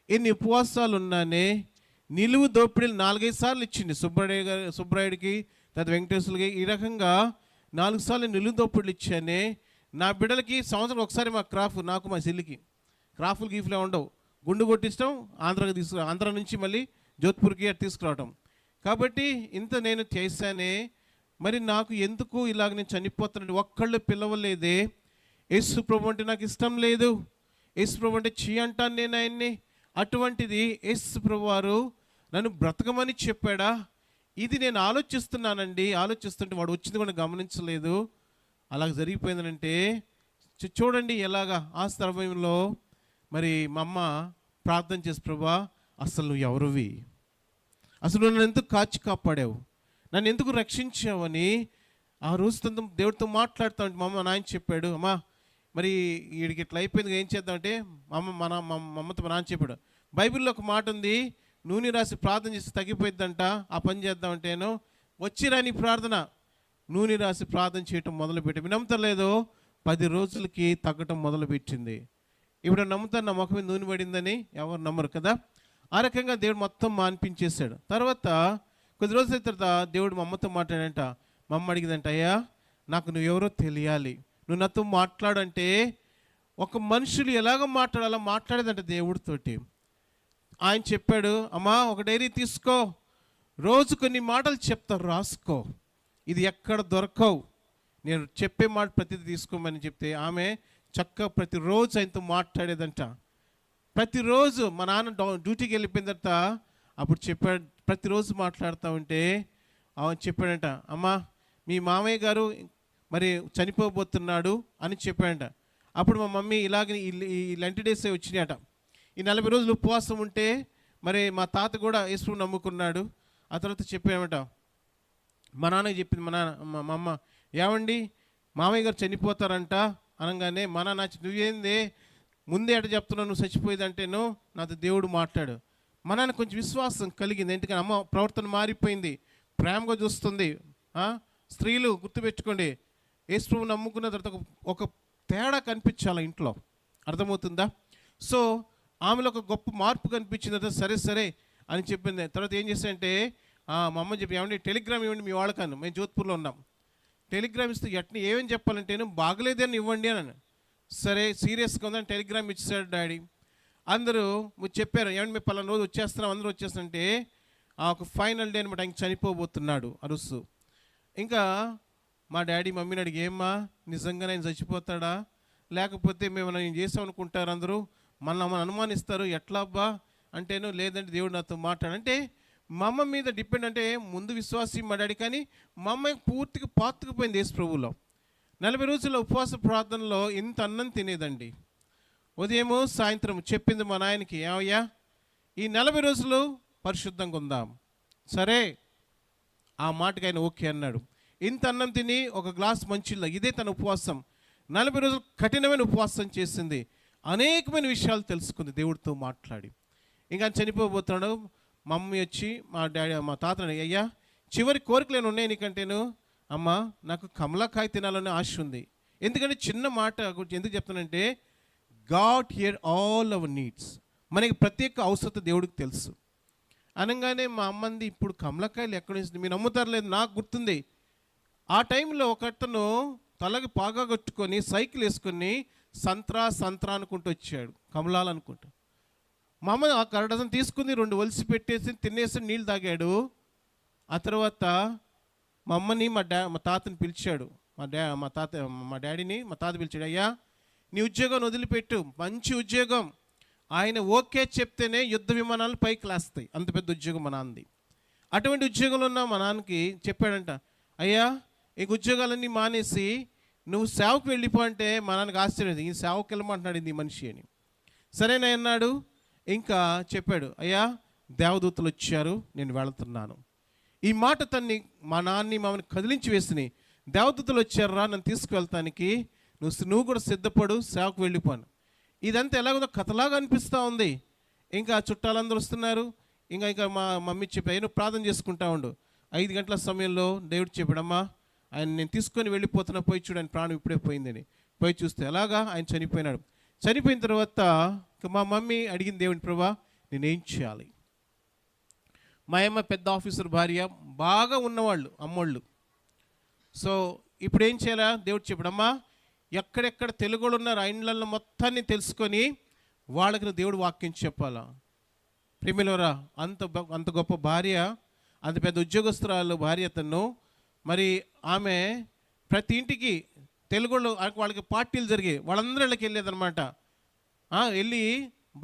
ఎన్ని ఉపవాసాలు ఉన్నానే, నిలువు దోపిడీలు 4-5 సార్లు ఇచ్చింది సుబ్బరాయుడికి తర్వాత వెంకటేశ్వరులకి. ఈ రకంగా 4 సార్లు నిలువు దోపిడీలు ఇచ్చానే. నా బిడ్డలకి సంవత్సరం ఒకసారి మా నాకు మా చెల్లికి క్రాఫ్లు గీఫ్లే ఉండవు. గుండు కొట్టించడం, ఆంధ్ర నుంచి మళ్ళీ జోధ్పూర్కి అటు తీసుకురావటం. కాబట్టి ఇంత నేను చేశానే, మరి నాకు ఎందుకు ఇలాగ నేను చనిపోతానండి? ఒక్కళ్ళు పిలవలేదే. యేసు ప్రభు అంటే నాకు ఇష్టం లేదు, యేసు ప్రభు అంటే చీ అంటాను నేను ఆయన్ని. అటువంటిది యేసు ప్రభు వారు నన్ను బ్రతకమని చెప్పాడా? ఇది నేను ఆలోచిస్తున్నానండి. ఆలోచిస్తుంటే వాడు వచ్చింది కూడా గమనించలేదు. అలాగ జరిగిపోయిందనంటే చూడండి ఎలాగా. ఆ సమయంలో మరి మా అమ్మ ప్రార్థన చేసి, ప్రభా అసలు నువ్వు ఎవరివి, అసలు నన్ను ఎందుకు కాపాడావు, నన్ను ఎందుకు రక్షించావని ఆ రోజు దేవుడితో మాట్లాడుతూ ఉంటే మా అమ్మ నాయన చెప్పాడు, అమ్మా మరి వీడికి ఇట్లా అయిపోయింది, ఏం చేద్దామంటే మా అమ్మతో మా నాన్న చెప్పాడు, బైబిల్లో ఒక మాట ఉంది, నూనె రాసి ప్రార్థన చేసి తగ్గిపోయిద్దంట, ఆ పని చేద్దామంటేను వచ్చిరా నీ ప్రార్థన. నూనె రాసి ప్రార్థన చేయటం మొదలుపెట్టి నమ్ముతలేదో 10 రోజులకి తగ్గటం మొదలుపెట్టింది. ఇప్పుడు నమ్ముతాను నా ముఖం మీద నూనె పడిందని? ఎవరు నమ్మరు కదా. ఆ రకంగా దేవుడు మొత్తం మాన్పించేశాడు. తర్వాత కొద్ది రోజుల తర్వాత దేవుడు మా అమ్మతో మాట్లాడంట. మా అమ్మ అడిగిందంట, అయ్యా నాకు నువ్వెవరో తెలియాలి, నువ్వు నాతో మాట్లాడంటే ఒక మనుషులు ఎలాగ మాట్లాడాలో మాట్లాడేదంట దేవుడితోటి. ఆయన చెప్పాడు, అమ్మా ఒక డైరీ తీసుకో, రోజు కొన్ని మాటలు చెప్తారు, రాసుకో, ఇది ఎక్కడ దొరకవు, నేను చెప్పే మాట ప్రతిదీ తీసుకోమని చెప్తే ఆమె చక్కగా ప్రతిరోజు ఆయనతో మాట్లాడేదంట. ప్రతిరోజు మా నాన్న డ్యూటీకి వెళ్ళిపోయిన తర్వాత అప్పుడు చెప్పాడు, ప్రతిరోజు మాట్లాడుతూ ఉంటే ఆయన చెప్పాడంట, అమ్మా మీ మామయ్య గారు మరి చనిపోబోతున్నాడు అని చెప్పాడంట. అప్పుడు మా మమ్మీ ఇలాగ ఈ లంటి డేస్ వచ్చినాయట. ఈ 40 రోజులు ఉపవాసం ఉంటే మరి మా తాత కూడా యేసుని నమ్ముకున్నాడు. ఆ తర్వాత చెప్పామట, మా నాన్నకి చెప్పింది మా అమ్మ, ఏమండి మామయ్య గారు చనిపోతారంట అనగానే మా నాన్న, నువ్వేంది ముందే అట చెప్తున్నావు, నువ్వు చచ్చిపోయేదంటేను నాతో దేవుడు మాట్లాడు. మా నాన్న కొంచెం విశ్వాసం కలిగింది, ఎందుకని అమ్మ ప్రవర్తన మారిపోయింది, ప్రేమగా చూస్తుంది. స్త్రీలు గుర్తుపెట్టుకోండి, యేసు నమ్ముకున్న తర్వాత ఒక తేడా కనిపించాలి ఇంట్లో, అర్థమవుతుందా? సో ఆమెలో ఒక గొప్ప మార్పు కనిపించిన తర్వాత సరే అని చెప్పింది. తర్వాత ఏం చేశానంటే మా అమ్మ చెప్పి, ఏమండి టెలిగ్రామ్ ఇవ్వండి మీ వాళ్ళకన్నా, మేము జోధ్పూర్లో ఉన్నాం, టెలిగ్రామ్ ఇస్తే ఏమని చెప్పాలంటే బాగలేదని ఇవ్వండి అని. సరే సీరియస్గా ఉందని టెలిగ్రామ్ ఇచ్చేసాడు డాడీ. అందరూ చెప్పారు, ఏమంటే మేము పలానా రోజు వచ్చేస్తున్నాం, అందరూ వచ్చేస్తుంటే ఒక ఫైనల్ డే అనమాట, ఆయన చనిపోబోతున్నాడు అరుసు. ఇంకా మా డాడీ మమ్మీని అడిగి, ఏమ్మా నిజంగా ఆయన చచ్చిపోతాడా, లేకపోతే మేము నేను చేసామనుకుంటారు, అందరూ మన అనుమానిస్తారు, ఎట్లా అబ్బా అంటేను, లేదంటే దేవుడు నాతో మాట్లాడంటే మా అమ్మ మీద డిపెండ్. అంటే ముందు విశ్వాసి మా డాడీ, కానీ మా అమ్మ పూర్తిగా పాతుకుపోయింది యేసు ప్రభువులో. 40 రోజుల ఉపవాస ప్రార్థనలో ఇంత అన్నం తినేదండి, ఉదయము సాయంత్రం. చెప్పింది మా నాయనకి, ఏమయ్యా ఈ 40 రోజులు పరిశుద్ధంగా ఉందాం. సరే ఆ మాటకి ఆయన ఓకే అన్నాడు. ఇంత అన్నం తిని ఒక గ్లాస్ మంచిళ్ళ, ఇదే తన ఉపవాసం. 40 రోజులు కఠినమైన ఉపవాసం చేసింది. అనేకమైన విషయాలు తెలుసుకుంది దేవుడితో మాట్లాడి. ఇంకా చనిపోబోతున్నాడు. మా మమ్మీ వచ్చి మా తాతని, అయ్యా చివరి కోరికలు ఉన్నాయి నీకంటేను, అమ్మ నాకు కమలాకాయ తినాలనే ఆశ ఉంది. ఎందుకంటే చిన్న మాట గురించి ఎందుకు చెప్తానంటే, God here all our needs. మనకి ప్రత్యేక అవసరత దేవుడికి తెలుసు. అనగానే మా అమ్మంది, ఇప్పుడు కమలకాయలు ఎక్కడ నుంచి మీరు నమ్ముతారు లేదు, నాకు గుర్తుంది. ఆ టైంలో ఒకతను తలకి పాగా కట్టుకొని సైకిల్ వేసుకొని సంత్రా అనుకుంటూ వచ్చాడు, కమలాలు అనుకుంటా. మా అమ్మ ఆ కరడసం తీసుకుని 2 ఒలిసి పెట్టేసి తినేసి నీళ్ళు తాగాడు. ఆ తర్వాత మా అమ్మని మా తాతని పిలిచాడు. మా తాత పిలిచాడు, అయ్యా నీ ఉద్యోగం వదిలిపెట్టు, మంచి ఉద్యోగం. ఆయన ఓకే చెప్తేనే యుద్ధ విమానాలు పైకి లేస్తాయి, అంత పెద్ద ఉద్యోగం మా నాన్నది. అటువంటి ఉద్యోగంలో ఉన్న మా నాన్నకి చెప్పాడంట, అయ్యా ఈ ఉద్యోగాలన్నీ మానేసి నువ్వు సేవకు వెళ్ళిపో అంటే మా నాన్నకి ఆశ్చర్యం, ఈ సేవకు వెళ్ళమంటున్నాడు ఈ మనిషి అని. సరేనా అన్నాడు. ఇంకా చెప్పాడు, అయ్యా దేవదూతలు వచ్చారు, నేను వెళుతున్నాను. ఈ మాట తన్ని మా నాన్ని మమ్మల్ని కదిలించి వేసిని, దేవదూతలు వచ్చారా నన్ను తీసుకువెళ్తానికి, నువ్వు కూడా సిద్ధపడు, సేవకు వెళ్ళిపోను. ఇదంతా ఎలాగో కథలాగా అనిపిస్తూ ఉంది. ఇంకా చుట్టాలందరూ వస్తున్నారు. ఇంకా మా మమ్మీ చెప్పి, నువ్వు ప్రార్థన చేసుకుంటా ఉండు. 5 గంటల సమయంలో దేవుడు చెప్పాడమ్మా, ఆయన నేను తీసుకొని వెళ్ళిపోతున్నా, పోయి చూడు, ఆయన ప్రాణం ఇప్పుడే పోయిందని. పోయి చూస్తే ఎలాగా ఆయన చనిపోయినాడు. చనిపోయిన తర్వాత మా మమ్మీ అడిగింది దేవుని, ప్రభా నేనేం చేయాలి? మా అమ్మ పెద్ద ఆఫీసర్ భార్య, బాగా ఉన్నవాళ్ళు అమ్మోళ్ళు. సో ఇప్పుడు ఏం చేయాలా? దేవుడు చెప్పాడమ్మా, ఎక్కడెక్కడ తెలుగులు ఉన్నారు ఆ ఇండ్లలో మొత్తాన్ని తెలుసుకొని వాళ్ళకి నువ్వు దేవుడు వాక్యం చెప్పాలా. ప్రేమిలోరా, అంత గొప్ప భార్య, అంత పెద్ద ఉద్యోగస్తురాలు భార్య తను. మరి ఆమె ప్రతి ఇంటికి తెలుగులో వాళ్ళకి పార్టీలు జరిగాయి, వాళ్ళందరూ ఇళ్ళకి వెళ్ళేదన్నమాట. వెళ్ళి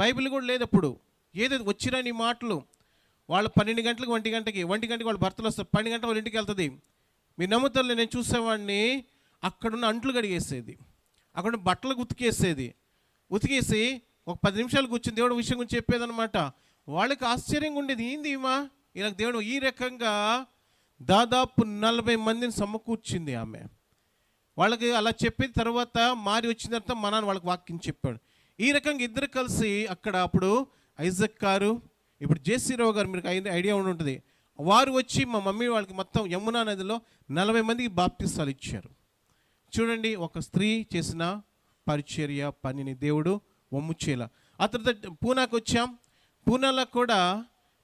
బైబిల్ కూడా లేదు అప్పుడు, ఏదో వచ్చినా నీ మాటలు. వాళ్ళు 12 గంటలకు 1 గంటకి వాళ్ళ భర్తలు వస్తారు, 12 గంటల వాళ్ళ ఇంటికి వెళ్తుంది. మీరు నమ్ముతారులే, నేను చూసేవాడిని అక్కడున్న అంట్లు కడిగేసేది, అక్కడ బట్టలు ఉతికేసి ఒక 10 నిమిషాలు కూర్చొని దేవుడు విషయం గురించి చెప్పేదనమాట. వాళ్ళకి ఆశ్చర్యంగా ఉండేది, ఏంది ఈమా ఇలా దేవుడు ఈ రకంగా దాదాపు 40 మందిని సమకూర్చింది ఆమె. వాళ్ళకి అలా చెప్పిన తర్వాత మారి వచ్చిన తర్వాత మా నాన్న వాళ్ళకి వాక్యం చెప్పాడు. ఈ రకంగా ఇద్దరు కలిసి అక్కడ అప్పుడు ఐజక్ గారు, ఇప్పుడు జేసీ రావు గారు, మీకు ఐడియా ఉండి ఉంటుంది, వారు వచ్చి మా మమ్మీ వాళ్ళకి మొత్తం యమునా నదిలో 40 మందికి బాప్తిసాలు ఇచ్చారు. చూడండి, ఒక స్త్రీ చేసిన పరిచర్య పనిని దేవుడు వమ్ము చేయాల. ఆ తర్వాత పూనాకు వచ్చాం. పూనాలో కూడా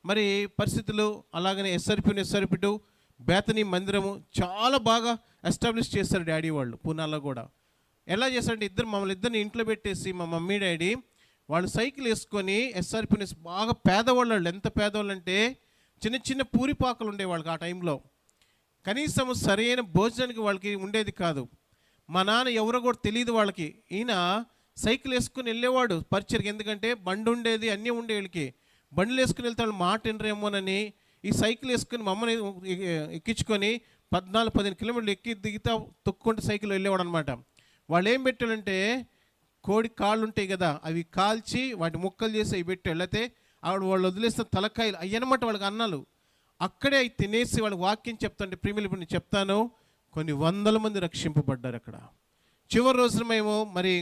మరి పరిస్థితులు అలాగనే ఎస్ఆర్పి బేతనీ మందిరము చాలా బాగా ఎస్టాబ్లిష్ చేశారు డాడీ వాళ్ళు. పూనాలో కూడా ఎలా చేశారంటే మమ్మల్ని ఇద్దరిని ఇంట్లో పెట్టేసి మా మమ్మీ డాడీ వాళ్ళు సైకిల్ వేసుకొని ఎస్ఆర్పి బాగా పేదవాళ్ళు, ఎంత పేదవాళ్ళు అంటే చిన్న పూరిపాకలు ఉండేవాళ్ళకి ఆ టైంలో. కనీసం సరైన భోజనానికి వాళ్ళకి ఉండేది కాదు. మా నాన్న ఎవరో కూడా తెలియదు వాళ్ళకి. ఈయన సైకిల్ వేసుకుని వెళ్ళేవాడు పరిచయకి, ఎందుకంటే బండి ఉండేది, అన్నీ ఉండే వీళ్ళకి. బండ్లు వేసుకుని వెళ్తే వాళ్ళు మాట వినరేమోనని ఈ సైకిల్ వేసుకుని మమ్మల్ని ఎక్కించుకొని 14-15 కిలోమీటర్లు ఎక్కి దిగుతా తొక్కుంటూ సైకిల్ వెళ్ళేవాడు అనమాట. వాళ్ళు ఏం పెట్టాడంటే కోడి కాళ్ళు ఉంటాయి కదా, అవి కాల్చి వాటి ముక్కలు చేసి అవి పెట్టి వెళితే వాళ్ళు వదిలేసిన తలకాయలు అయ్యనమాట వాళ్ళకి అన్నాలు. అక్కడే అవి తినేసి వాళ్ళకి వాక్యం చెప్తాంటే ప్రిమిలు ఇప్పుడు నేను చెప్తాను, కొన్ని 100 మంది రక్షింపబడ్డారు అక్కడ. చివరి రోజున మేము మరి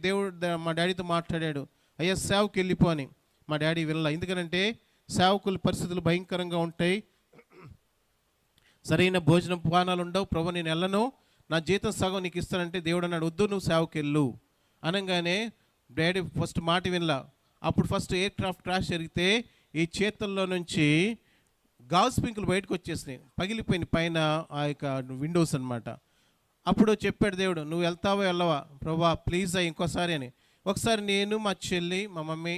దేవుడు మా డాడీతో మాట్లాడాడు, అయ్యా సేవకు వెళ్ళిపో అని. మా డాడీ వెళ్ళాల, ఎందుకనంటే సేవకుల పరిస్థితులు భయంకరంగా ఉంటాయి, సరైన భోజనం పానాలు ఉండవు. ప్రభు నేను వెళ్ళను, నా జీతం సగం నీకు ఇస్తానంటే దేవుడు అన్నాడు, వద్దు నువ్వు సేవకు వెళ్ళు అనగానే డాడీ ఫస్ట్ మాట వినలా. అప్పుడు ఫస్ట్ ఎయిర్ క్రాఫ్ట్ క్రాష్ జరిగితే ఈ చేతుల్లో నుంచి గాజు పింకులు బయటకు వచ్చేసినాయి, పగిలిపోయిన పైన ఆ యొక్క విండోస్ అనమాట. అప్పుడు చెప్పాడు దేవుడు, నువ్వు వెళ్తావో వెళ్ళవా ప్రభా ప్లీజ్ ఇంకోసారి అని. ఒకసారి నేను మా చెల్లి మా మమ్మీ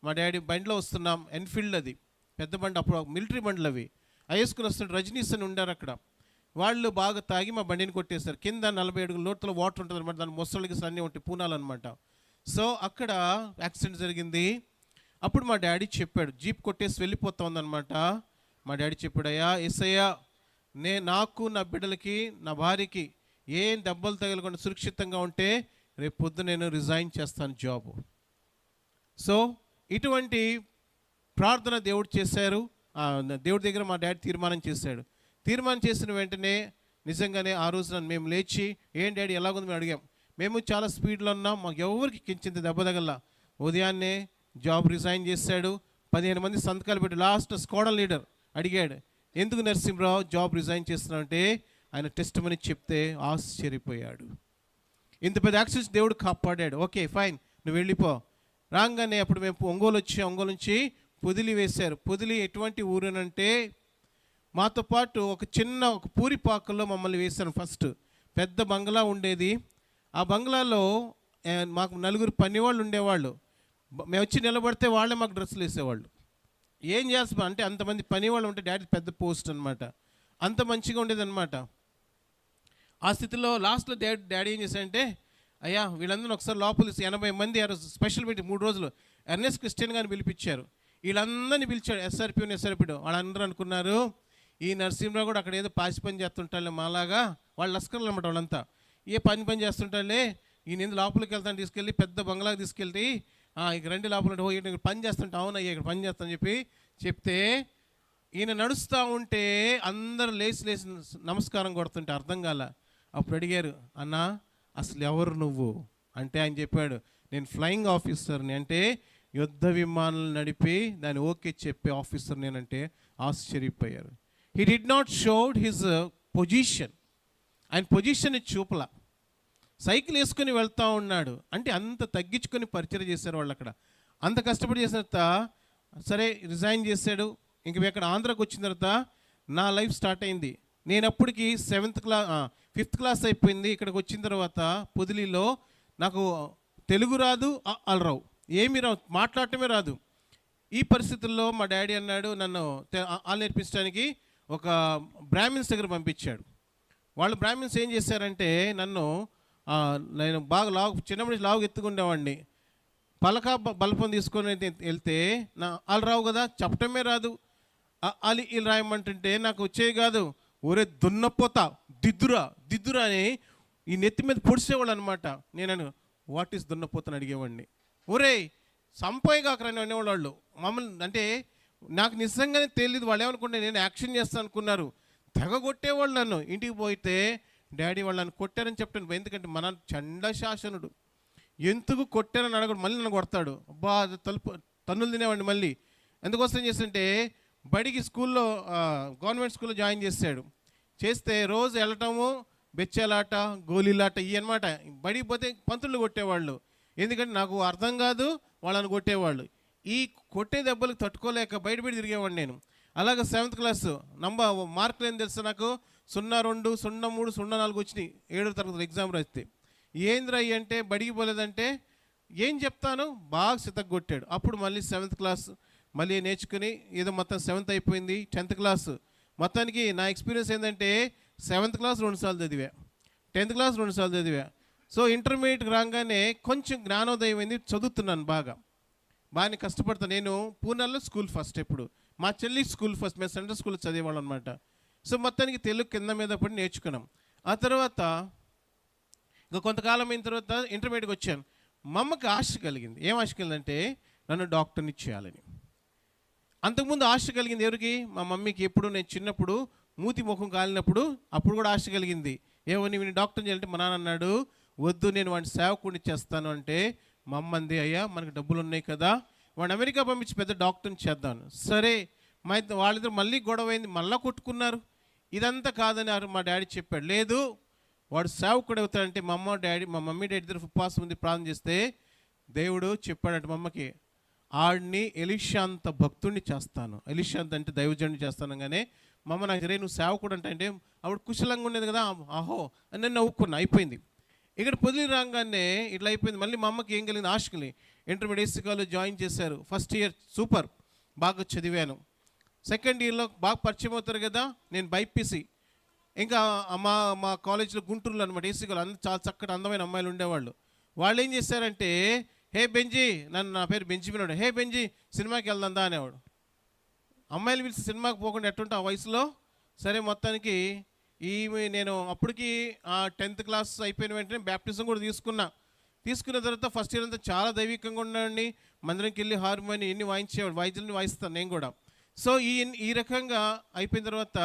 మా డాడీ బండిలో వస్తున్నాం, ఎన్ఫీల్డ్ అది పెద్ద బండి, అప్పుడు మిలిటరీ బండ్లు అవి వేసుకుని వస్తుంటే రజనీస్ అని ఉండారు అక్కడ. వాళ్ళు బాగా తాగి మా బండిని కొట్టేశారు. కింద 40 అడుగుల లోతులో వాటర్ ఉంటుంది అనమాట, దాని మొసళ్ళకి అన్నీ ఉంటాయి, పూనాలు అనమాట. సో అక్కడ యాక్సిడెంట్ జరిగింది. అప్పుడు మా డాడీ చెప్పాడు, జీప్ కొట్టేసి వెళ్ళిపోతా ఉందన్నమాట. మా డాడీ చెప్పాడు, అయ్యా ఎస్ఐయా నాకు నా బిడ్డలకి నా భార్యకి ఏం దెబ్బలు తగలకుండా సురక్షితంగా ఉంటే రేపు పొద్దు నేను రిజైన్ చేస్తాను జాబ్. సో ఇటువంటి ప్రార్థన దేవుడు చేశారు. దేవుడి దగ్గర మా డాడీ తీర్మానం చేశాడు. తీర్మానం చేసిన వెంటనే నిజంగానే ఆ రోజున మేము లేచి ఏం డాడీ ఎలాగుంది మేము అడిగాం. మేము చాలా స్పీడ్లో ఉన్నాం, మాకు ఎవరికి కించింత దెబ్బ తగల. ఉదయాన్నే జాబ్ రిజైన్ చేశాడు. 15 మంది సంతకాలు పెట్టి లాస్ట్ స్క్వాడన్ లీడర్ అడిగాడు, ఎందుకు నరసింహరావు జాబ్ రిజైన్ చేస్తున్నావు అంటే ఆయన టెస్ట్ మనీ చెప్తే ఆశ్చర్యపోయాడు. ఇంత పెద్ద యాక్సిడెంట్స్ దేవుడు కాపాడాడు. ఓకే ఫైన్, నువ్వు వెళ్ళిపో. రాగానే అప్పుడు మేము ఒంగోలు నుంచి పొదిలి వేశారు. పొదిలి ఎటువంటి ఊరేనంటే మాతో పాటు ఒక పూరిపాకల్లో మమ్మల్ని వేశారు. ఫస్ట్ పెద్ద బంగ్లా ఉండేది. ఆ బంగ్లాలో మాకు 4 పనివాళ్ళు ఉండేవాళ్ళు. మేము వచ్చి నిలబడితే వాళ్ళే మాకు డ్రెస్సులు వేసేవాళ్ళు. ఏం చేస్తాం అంటే అంతమంది పనివాళ్ళు ఉంటే డాడీ పెద్ద పోస్ట్ అనమాట, అంత మంచిగా ఉండేదన్నమాట. ఆ స్థితిలో లాస్ట్లో డాడీ ఏం చేశాడంటే, అయ్యా వీళ్ళందరూ ఒకసారి లోపల 80 మంది స్పెషల్ మీటింగ్ 3 రోజులు ఎర్నెస్ట్ క్రిస్టియన్ గారిని పిలిపించారు. వీళ్ళందరినీ పిలిచాడు, ఎస్ఆర్పీడు. వాళ్ళందరూ అనుకున్నారు ఈ నరసింహరావు కూడా అక్కడ ఏదో పాసి పని చేస్తుంటాడులే మాలాగా. వాళ్ళ లస్కర్లు అనమాట వాళ్ళంతా. ఏ పని చేస్తుంటాడులే, ఈయన ఎందుకు లోపలికి వెళ్తాను తీసుకెళ్ళి పెద్ద బంగ్లాకి తీసుకెళ్ళి ఇక రండి లోపల ఇక్కడ పని చేస్తుంటా. అవునయ్యా ఇక్కడ పని చేస్తాను చెప్తే ఈయన నడుస్తూ ఉంటే అందరూ లేచి నమస్కారం కొడుతుంటే అర్థం కాల. అప్పుడు అడిగారు, అన్నా అసలు ఎవరు నువ్వు అంటే ఆయన చెప్పాడు, నేను ఫ్లయింగ్ ఆఫీసర్ని, అంటే యుద్ధ విమానాలు నడిపి దాన్ని ఓకే చెప్పే ఆఫీసర్ నేనంటే ఆశ్చర్యపోయారు. He did not showed his position, ఆయన పొజిషన్ చూపలా. సైకిల్ వేసుకొని వెళ్తూ ఉన్నాడు అంటే అంత తగ్గించుకొని పరిచయం చేశారు వాళ్ళు అక్కడ. అంత కష్టపడి చేసిన తర్వాత సరే రిజైన్ చేశాడు. ఇంక అక్కడ ఆంధ్రాకి వచ్చిన తర్వాత నా లైఫ్ స్టార్ట్ అయింది. నేను అప్పటికి 5th క్లాస్ అయిపోయింది. ఇక్కడికి వచ్చిన తర్వాత పొదిలిలో నాకు తెలుగు రాదు, అలరావు, ఏమీ రావు, మాట్లాడటమే రాదు. ఈ పరిస్థితుల్లో మా డాడీ అన్నాడు నన్ను నేర్పించడానికి ఒక బ్రాహ్మిన్స్ దగ్గర పంపించాడు. వాళ్ళు బ్రాహ్మిన్స్ ఏం చేశారంటే నేను బాగా చిన్నప్పటి నుంచి లావు ఎత్తుకుండేవాడిని. పలక బలపం తీసుకొని వెళ్తే రావు కదా, చెప్పటమే రాదు. వీళ్ళు రాయమంటుంటే నాకు వచ్చేవి కాదు. ఒరే దున్నపోతా దిద్దురా అని ఈ నెత్తి మీద పొడిచేవాళ్ళు అనమాట. నేను వాట్ ఈస్ దున్నపోతని అడిగేవాడిని. ఒరే సంపాయి కాకరని అనేవాళ్ళు మమ్మల్ని. అంటే నాకు నిజంగానే తెలియదు వాళ్ళు ఏమనుకుంటే నేను యాక్షన్ చేస్తాను అనుకున్నారు. తెగ కొట్టేవాళ్ళు నన్ను. ఇంటికి పోయితే డాడీ వాళ్ళు నన్ను కొట్టారని చెప్తాను, ఎందుకంటే మన చండ శాసనుడు, ఎందుకు కొట్టారని అడగడు, మళ్ళీ నన్ను కొడతాడు. అబ్బా తన్నులు తినేవాడిని. మళ్ళీ ఎందుకోసం చేస్తుంటే బడికి స్కూల్లో గవర్నమెంట్ స్కూల్లో జాయిన్ చేస్తే రోజు వెళ్ళటము, బెచ్చాలాట, గోళీలాట ఇవి అనమాట. బడికి పోతే పంతులు కొట్టేవాళ్ళు, ఎందుకంటే నాకు అర్థం కాదు, వాళ్ళని కొట్టేవాళ్ళు. ఈ కొట్టే దెబ్బలకు తట్టుకోలేక బయట తిరిగేవాడిని నేను. అలాగే 7th క్లాస్ మార్కులు ఏం తెలుసు నాకు, 02, 03, 04 వచ్చినాయి 7వ తరగతి ఎగ్జామ్ రాస్తే. ఏంద్రా అంటే బడికి పోలేదంటే ఏం చెప్తాను, బాగా సితగొట్టాడు. అప్పుడు మళ్ళీ 7th క్లాస్ మళ్ళీ నేర్చుకుని ఏదో మొత్తం 7th అయిపోయింది. 10th క్లాస్ మొత్తానికి నా ఎక్స్పీరియన్స్ ఏంటంటే 7th క్లాస్ 2 సార్లు చదివా, 10th క్లాస్ 2 సార్లు చదివా. సో ఇంటర్మీడియట్కి రాగానే కొంచెం జ్ఞానోదయం అయింది, చదువుతున్నాను బాగానే కష్టపడతాను. నేను పూనాలో స్కూల్ ఫస్ట్, ఎప్పుడు మా చెల్లి స్కూల్ ఫస్ట్, మేము సెంట్రల్ స్కూల్లో చదివేవాళ్ళం అనమాట. సో మొత్తానికి తెలుగు కింద మీద పడి నేర్చుకున్నాం. ఆ తర్వాత ఇంకా కొంతకాలం అయిన తర్వాత ఇంటర్మీడియట్కి వచ్చాను. మా అమ్మకి ఆశ కలిగింది. ఏం ఆశ కలిగిందంటే నన్ను డాక్టర్ని చేయాలని. అంతకుముందు ఆశ కలిగింది ఎవరికి, మా మమ్మీకి. ఎప్పుడు నేను చిన్నప్పుడు మూతి ముఖం కాలినప్పుడు అప్పుడు కూడా ఆశ కలిగింది, ఏమని వీని డాక్టర్ని చేయాలంటే మా నాన్న అన్నాడు, వద్దు నేను వాడిని సేవకుడిని చేస్తాను అంటే మా అమ్మ అంది, అయ్యా మనకు డబ్బులు ఉన్నాయి కదా, వాడిని అమెరికా పంపించి పెద్ద డాక్టర్ని చేద్దాను. సరే వాళ్ళిద్దరు మళ్ళీ గొడవ అయింది, మళ్ళీ కొట్టుకున్నారు. ఇదంతా కాదని మా డాడీ చెప్పాడు, లేదు వాడు సేవకుడు అవుతాడంటే మా మమ్మీ డాడీ ఇద్దరు ఉపవాసం ఉంది ప్రార్థన చేస్తే దేవుడు చెప్పాడంటే మా అమ్మకి, ఆడిని ఎలీషా అంత భక్తుడిని చేస్తాను, ఎలీషా అంటే దైవజనుడిని చేస్తాను. కానీ మా అమ్మ నాకు నువ్వు సేవకుడు అంటే ఆవిడ కుశలంగా ఉండేది కదా, ఆహో అని నేను నవ్వుకున్నా. అయిపోయింది. ఇక్కడ పొదిలి రాగానే ఇట్లా అయిపోయింది. మళ్ళీ మా అమ్మకి ఏం కలిగింది, ఆశ కలిగి ఇంటర్మీడియట్ ఏసీకాలో జాయిన్ చేశారు. ఫస్ట్ ఇయర్ సూపర్ బాగా చదివాను. సెకండ్ ఇయర్లో బాగా పరిచయం అవుతారు కదా, నేను బైపీసీ. ఇంకా మా కాలేజీలో గుంటూరులో అనమాట ఏసీకాలో చాలా చక్కటి అందమైన అమ్మాయిలు ఉండేవాళ్ళు. వాళ్ళు ఏం చేశారంటే, హే బెంజీ, నా పేరు బెంజిమిన్, హే బెంజీ సినిమాకి వెళ్దా అనేవాడు. అమ్మాయిలు పిలిచి సినిమాకి పోకుండా ఎట్టుంటే ఆ వయసులో. సరే మొత్తానికి నేను అప్పటికి 10th క్లాస్ అయిపోయిన వెంటనే బ్యాప్టిజం కూడా తీసుకున్న తర్వాత ఫస్ట్ ఇయర్ అంతా చాలా దైవికంగా ఉన్నాడండి. మందిరంకి వెళ్ళి హార్మోని ఎన్ని వాయించేవాడు, వాయిద్యాలని వాయిస్తాను నేను కూడా. సో ఈ రకంగా అయిపోయిన తర్వాత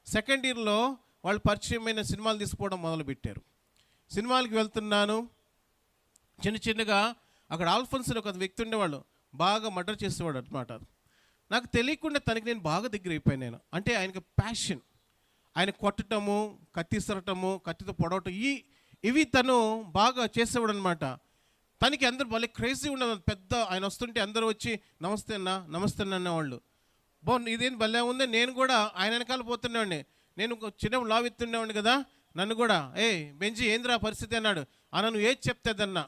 సెకండ్ ఇయర్లో వాళ్ళు పరిచయమైన సినిమాలు తీసుకోవడం మొదలుపెట్టారు. సినిమాలకి వెళ్తున్నాను. చిన్నగా అక్కడ ఆల్ఫోన్స్ అని ఒక వ్యక్తి ఉండేవాళ్ళు, బాగా మర్డర్ చేసేవాడు అనమాట. నాకు తెలియకుండా తనకి నేను బాగా దగ్గర అయిపోయాను నేను. అంటే ఆయనకి ప్యాషన్, ఆయన కొట్టటము, కత్తిసరటము, కత్తితో పొడవటం, ఇవి తను బాగా చేసేవాడు అనమాట. తనకి అందరూ భలే క్రేజీ ఉండదు. పెద్ద ఆయన వస్తుంటే అందరూ వచ్చి నమస్తే అన్న, నమస్తే అన్న అనేవాళ్ళు. ఇదేం భలే ఉంది. నేను కూడా ఆయన వెనకాల పోతున్నాడిని. నేను చిన్న లావు ఎత్తుండేవాడిని కదా, నన్ను కూడా బెంజి ఏంద్రా పరిస్థితి అన్నాడు. నువ్వు ఏది చెప్తేదన్నా.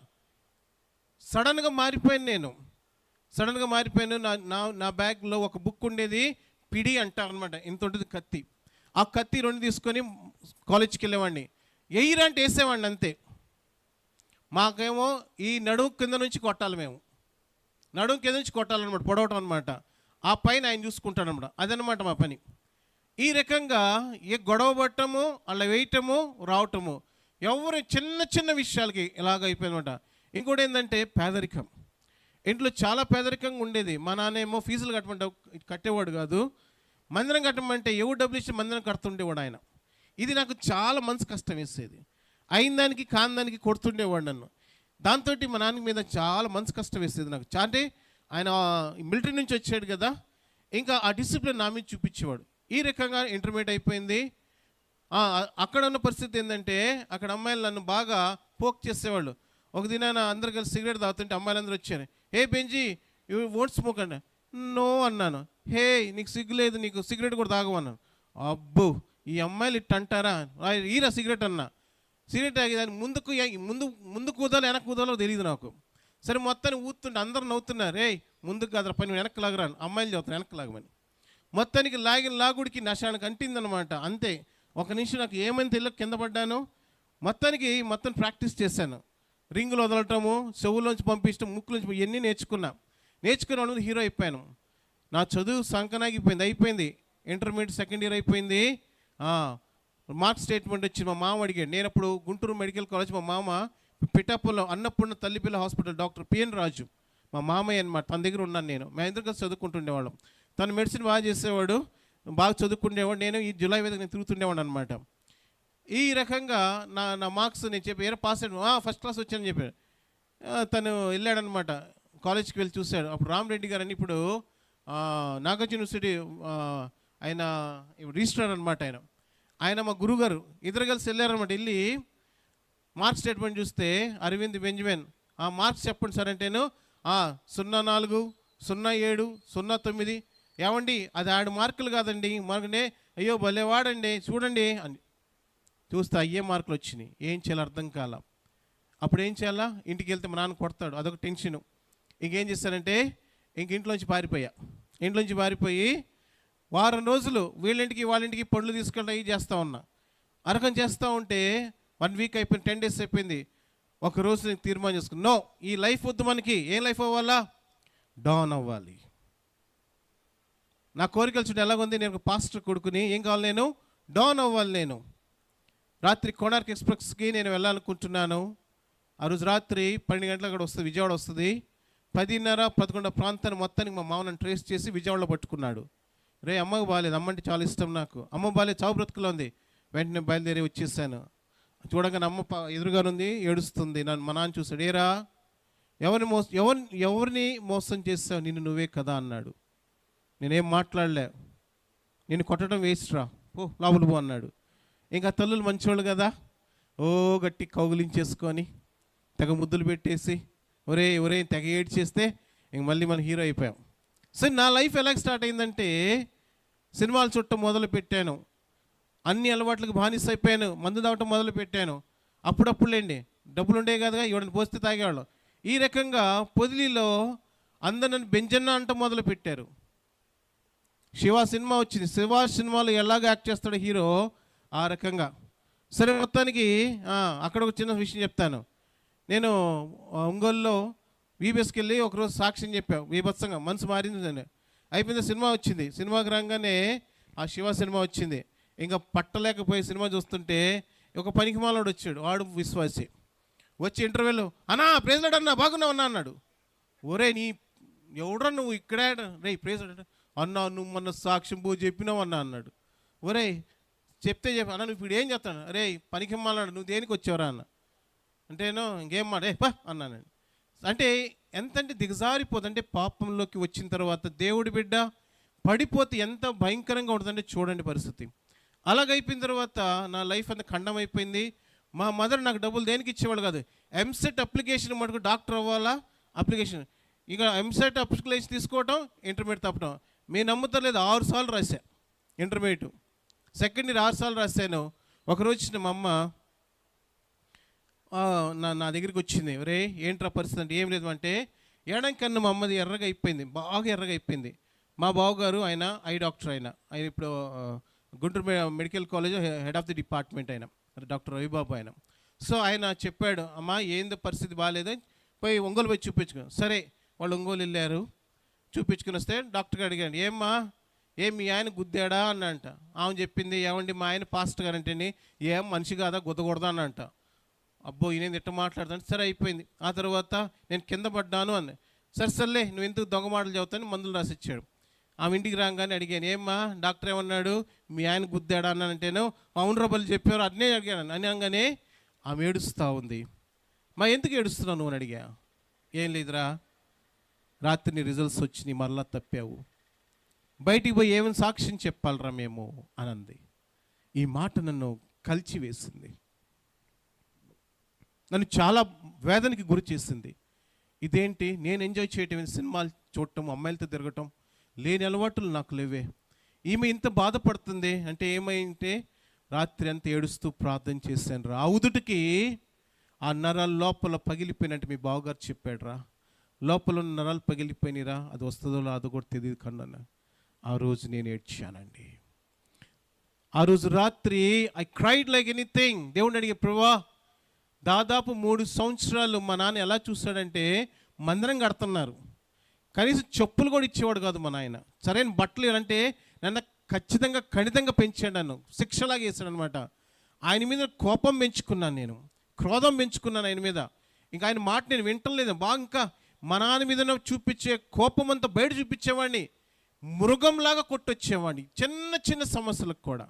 సడన్గా మారిపోయాను. నా బ్యాగ్లో ఒక బుక్ ఉండేది, పిడి అంటారు అనమాట, ఇంత ఉంటుంది కత్తి. ఆ కత్తి 2 తీసుకొని కాలేజ్కి వెళ్ళేవాడిని. ఎయిరంటే వేసేవాడిని అంతే. మాకేమో ఈ నడుము కింద నుంచి కొట్టాలి, నడుము కింద నుంచి కొట్టాలన్నమాట, పొడవటం అనమాట. ఆ పైన ఆయన చూసుకుంటాడు అనమాట. అదనమాట మా పని. ఈ రకంగా గొడవ పట్టము, అలా వేయటము, రావటము, ఎవరు చిన్న విషయాలకి ఇలాగ అయిపోయిందన్నమాట. ఇంకోటి ఏంటంటే పేదరికం. ఇంట్లో చాలా పేదరికంగా ఉండేది. మా నాన్నేమో ఫీజులు కట్టేవాడు కాదు. మందిరం కట్టమంటే ఎవరు డబ్బులు ఇచ్చి మందిరం కడుతుండేవాడు ఆయన. ఇది నాకు చాలా మనసు కష్టం వేసేది. అయిన దానికి కాని దానికి కొడుతుండేవాడు నన్ను. దాంతో మా నాన్న మీద చాలా మనసు కష్టం వేసేది నాకు. అంటే ఆయన మిలిటరీ నుంచి వచ్చాడు కదా, ఇంకా ఆ డిసిప్లిన్ నా మీద చూపించేవాడు. ఈ రకంగా ఇంటర్మీడియట్ అయిపోయింది. అక్కడ ఉన్న పరిస్థితి ఏంటంటే, అక్కడ అమ్మాయిలు నన్ను బాగా పోక్ చేసేవాళ్ళు. ఒక దినాన అందరు కలిసి సిగరెట్ తాగుతుంటే అమ్మాయిలందరూ వచ్చారు. బెంజీ యూ వోంట్ స్మోక్ అన్నా. నో అన్నాను. నీకు సిగ్గు లేదు, నీకు సిగరెట్ కూడా తాగమన్నాను. అబ్బో, ఈ అమ్మాయిలు ఇట్ట అంటారా, ఈరా సిగరెట్ అన్నా. సిగరెట్ తాగేదాన్ని ముందు కూదాలో వెనక కూదాలో తెలియదు నాకు. సరే మొత్తాన్ని ఊతుంటే అందరూ నవ్వుతున్నారు. ముందుకు కాదు పని వెనక్కి లాగరాను, అమ్మాయిలు చదువుతాను వెనక్కి లాగమని. మొత్తానికి లాగుడికి నశానికి అంటిందనమాట. అంతే, ఒక నిమిషం నాకు ఏమైనా తెలియక కింద పడ్డాను. మొత్తం ప్రాక్టీస్ చేశాను. రింగులు వదలటము, చెవులోంచి పంపించడం, ముక్కులోంచి ఇవన్నీ నేర్చుకుని వాళ్ళు హీరో అయిపోయాను. నా చదువు అయిపోయింది. ఇంటర్మీడియట్ సెకండ్ ఇయర్ అయిపోయింది. మార్క్స్ స్టేట్మెంట్ వచ్చి మా మామ అడిగాడు. నేను అప్పుడు గుంటూరు మెడికల్ కాలేజ్, మా మామ పిఠాపురంలో అన్నపూర్ణ తల్లిపిల్ల హాస్పిటల్ డాక్టర్ పిఎన్ రాజు మా మామయ్య అనమాట. తన దగ్గర ఉన్నాను నేను. మేము ఇద్దరు కలిసి చదువుకుంటుండేవాళ్ళం. తను మెడిసిన్ బాగా చేసేవాడు, బాగా చదువుకుండేవాడు. నేను ఈ జులై మీద నేను తిరుగుతుండేవాడు అనమాట. ఈ రకంగా నా మార్క్స్ నేను చెప్పి పాస్ అయ్యాను, ఫస్ట్ క్లాస్ వచ్చానని చెప్పాడు. తను వెళ్ళాడనమాట, కాలేజ్కి వెళ్ళి చూశాడు. అప్పుడు రామరెడ్డి గారు అని ఇప్పుడు నాగార్జున యూనివర్సిటీ ఆయన రిజిస్ట్రార్ అనమాట. ఆయన మా గురుగారు ఇద్దరు కలిసి వెళ్ళారనమాట. వెళ్ళి మార్క్స్ స్టేట్మెంట్ చూస్తే అరవింద్ బెంజమిన్ మార్క్స్ చెప్పండి సార్ అంటేను 04, 07, 09. ఏమండి అది 6 మార్కులు కాదండి, మార్కునే అయ్యో భలేవాడండి చూడండి అని చూస్తే అయ్యే మార్కులు వచ్చినాయి. ఏం చేయాలో అర్థం కాల. అప్పుడు ఏం చేయాలా, ఇంటికి వెళ్తే మా నాన్న కొడతాడు, అదొక టెన్షను. ఇంకేం చేస్తానంటే ఇంట్లోంచి పారిపోయి వారం రోజులు వీళ్ళింటికి వాళ్ళింటికి పండ్లు తీసుకెళ్ళి అవి చేస్తూ ఉన్నా. అరకం చేస్తూ ఉంటే 1 వీక్ అయిపోయింది, 10 days అయిపోయింది. ఒకరోజు నేను తీర్మానం చేసుకున్నా, నో, ఈ లైఫ్ వద్దు మనకి. ఏం లైఫ్ అవ్వాలా, డాన్ అవ్వాలి. నా కోరికలు చూడండి ఎలాగుంది. నేను పాస్టర్ కొడుకుని, ఏం కావాలి, నేను డాన్ అవ్వాలి. నేను రాత్రి కోణార్క్ ఎక్స్ప్రెస్కి నేను వెళ్ళాలనుకుంటున్నాను. ఆ రోజు రాత్రి 12 గంటలకు అక్కడ వస్తుంది, విజయవాడ వస్తుంది. 10:30, 11 ప్రాంతాన్ని మొత్తానికి మా మామ నన్ను ట్రేస్ చేసి విజయవాడలో పట్టుకున్నాడు. అమ్మకు బాగాలేదు, అమ్మంటే చాలా ఇష్టం నాకు. అమ్మ బాగాలేదు, చావు బ్రతుకులో ఉంది. వెంటనే బయలుదేరి వచ్చేసాను. చూడగానే అమ్మ ఎదురుగా ఉంది, ఏడుస్తుంది. మా నాన్న చూసాడు. ఎవరిని మోసం చేసావు, నిన్ను నువ్వే కదా అన్నాడు. నేనేం మాట్లాడలే. నేను కొట్టడం వేస్ట్ రా, లోపల పో అన్నాడు. ఇంకా తల్లులు మంచివాళ్ళు కదా, గట్టి కౌగులించేసుకొని తెగ ముద్దులు పెట్టేసి ఒరే తెగ ఏడ్ చేస్తే ఇంక మళ్ళీ మనం హీరో అయిపోయాం. సరే, నా లైఫ్ ఎలా స్టార్ట్ అయిందంటే, సినిమాలు చూడటం మొదలు పెట్టాను, అన్ని అలవాట్లకు బానిస అయిపోయాను, మందు తాగటం మొదలు పెట్టాను. అప్పుడప్పుడులేండి డబ్బులు ఉండే కదా, ఇవ్వడానికి పోస్తే తాగేవాళ్ళం. ఈ రకంగా పొదిలిలో అందరు నన్ను బెంజన్న అంటూ మొదలు పెట్టారు. శివ సినిమా వచ్చింది. శివ సినిమాలో ఎలాగ యాక్ట్ చేస్తాడు హీరో, ఆ రకంగా. సరే, మొత్తానికి అక్కడ ఒక చిన్న విషయం చెప్తాను. నేను ఒంగోలులో వీబీఎస్కి వెళ్ళి ఒకరోజు సాక్ష్యం చెప్పాను. వీబత్సంగా మనసు మారింది. అయిపోయింది, సినిమా వచ్చింది. సినిమాకి రాగానే ఆ శివ సినిమా వచ్చింది. ఇంకా పట్టలేకపోయి సినిమా చూస్తుంటే ఒక పనికిమాలోడు వచ్చాడు. వాడు విశ్వాసి. వచ్చి ఇంటర్వ్యూలో, ప్రేజ్లాడ్ అన్నా, బాగున్నావు అన్నా అన్నాడు. నీ ఎవడరా నువ్వు ఇక్కడే, ప్రేజ్లాడ్ అన్నా, నువ్వు మొన్న సాక్ష్యం పో చెప్పినావు అన్నా అన్నాడు. చెప్తే అన్న నువ్వు ఇప్పుడు ఏం చెప్తాను, పనికిమాలాడు, నువ్వు దేనికి వచ్చావురా అన్న. అంటేనో ఇంకేం మాట పా అన్నానండి. అంటే ఎంతంటే దిగజారిపోతుంటే పాపంలోకి వచ్చిన తర్వాత దేవుడి బిడ్డ పడిపోతే ఎంత భయంకరంగా ఉంటుందంటే చూడండి పరిస్థితి. అలాగైపోయిన తర్వాత నా లైఫ్ అంతా ఖండం అయిపోయింది. మా మదర్ నాకు డబ్బులు దేనికి ఇచ్చేవాళ్ళు కాదు. ఎంసెట్ అప్లికేషన్ మటుకు డాక్టర్ అవ్వాలా అప్లికేషన్, ఇక ఎంసెట్ అప్లికేషన్ తీసుకోవటం, ఇంటర్మీడియట్ తప్పటం. మీరు నమ్ముతలేదు, 6 సార్లు రాశా ఇంటర్మీడియట్. సెకండ్ ఇయర్ 6 సార్లు రాశాను. ఒకరోజు వచ్చిన మా అమ్మ నా దగ్గరికి వచ్చింది. ఒరే ఏంట్రా పరిస్థితి అంటే, ఏం లేదు అంటే ఎడం కన్ను మా అమ్మది ఎర్రగా అయిపోయింది, బాగా ఎర్రగా అయిపోయింది. మా బావగారు ఆయన ఐ డాక్టర్, ఆయన ఇప్పుడు Guntur medical college head of the department ఆయన డాక్టర్ రవిబాబు ఆయన. సో ఆయన చెప్పాడు, అమ్మా ఏందో పరిస్థితి బాగాలేదు, పోయి ఒంగోలు పోయి చూపించుకున్నాను. సరే వాళ్ళు ఒంగోలు వెళ్ళారు, చూపించుకుని వస్తే డాక్టర్ గారు అడిగాను, ఏమ్మా మీ ఆయన గుద్దాడా అన్నంట. ఆమె చెప్పింది, ఏమండి మా ఆయన పాస్టర్ గారంటేని, ఏం మనిషి కాదా గుద్దకూడదా అన్నంట. అబ్బో ఈయన ఎట్ట మాట్లాడతాను. సరే అయిపోయింది. ఆ తర్వాత నేను కింద పడ్డాను అన్న. సర్లే నువ్వు ఎందుకు దొంగ మాటలు చదువుతాను మందులు రాసిచ్చాడు. ఆమె ఇంటికి రాగానే అడిగాను, ఏమ్మా డాక్టర్ ఏమన్నాడు, మీ ఆయన గుద్దాడా అన్నానంటేను, అవును రబ్బలు చెప్పారు అన్నీ అడిగాను. అనగానే ఆమె ఏడుస్తూ ఉంది. ఎందుకు ఏడుస్తున్నావు నువ్వు అని అడిగా. ఏం లేదురా, రాత్రి నీ రిజల్ట్స్ వచ్చినాయి, మరలా తప్పావు, బయటికి పోయి ఏమైనా సాక్ష్యం చెప్పాలరా మేము అని అంది. ఈ మాట నన్ను కలిచివేసింది, నన్ను చాలా వేదనకి గురి చేసింది. ఇదేంటి నేను ఎంజాయ్ చేయటం, సినిమాలు చూడటం, అమ్మాయిలతో తిరగటం, లేని అలవాట్లు నాకు లేవే. ఈమె ఇంత బాధపడుతుంది అంటే ఏమైంటే, రాత్రి అంతా ఏడుస్తూ ప్రార్థన చేశాను రా. ఆ ఉదుటికి ఆ నరాలు లోపల పగిలిపోయినట్టు మీ బావగారు చెప్పాడు రా, లోపల ఉన్న నరాలు పగిలిపోయినరా, అది వస్తుందో రాదో కూడా తెలియదు కన్నా. ఆ రోజు నేను ఏడ్చానండి. ఆ రోజు రాత్రి ఐ క్రైడ్ లైక్ ఎనీథింగ్. దేవుడిని అడిగే, ప్రభువా దాదాపు 3 సంవత్సరాలు మా నాన్న ఎలా చూస్తాడంటే, మందిరం కడుతున్నారు, కనీసం చెప్పులు కూడా ఇచ్చేవాడు కాదు మా నాయన. సరైన బట్టలు అంటే నన్ను ఖచ్చితంగా ఖండితంగా పెంచాడు, నన్ను శిక్షలాగా వేసాడు అనమాట. ఆయన మీద కోపం పెంచుకున్నాను, నేను క్రోధం పెంచుకున్నాను ఆయన మీద. ఇంకా ఆయన మాట నేను వింటలేదు బాగా. ఇంకా మా నాన్న మీద చూపించే కోపం అంతా బయట చూపించేవాడిని, మృగంలాగా కొట్టొచ్చేవాడిని చిన్న చిన్న సమస్యలకు కూడా.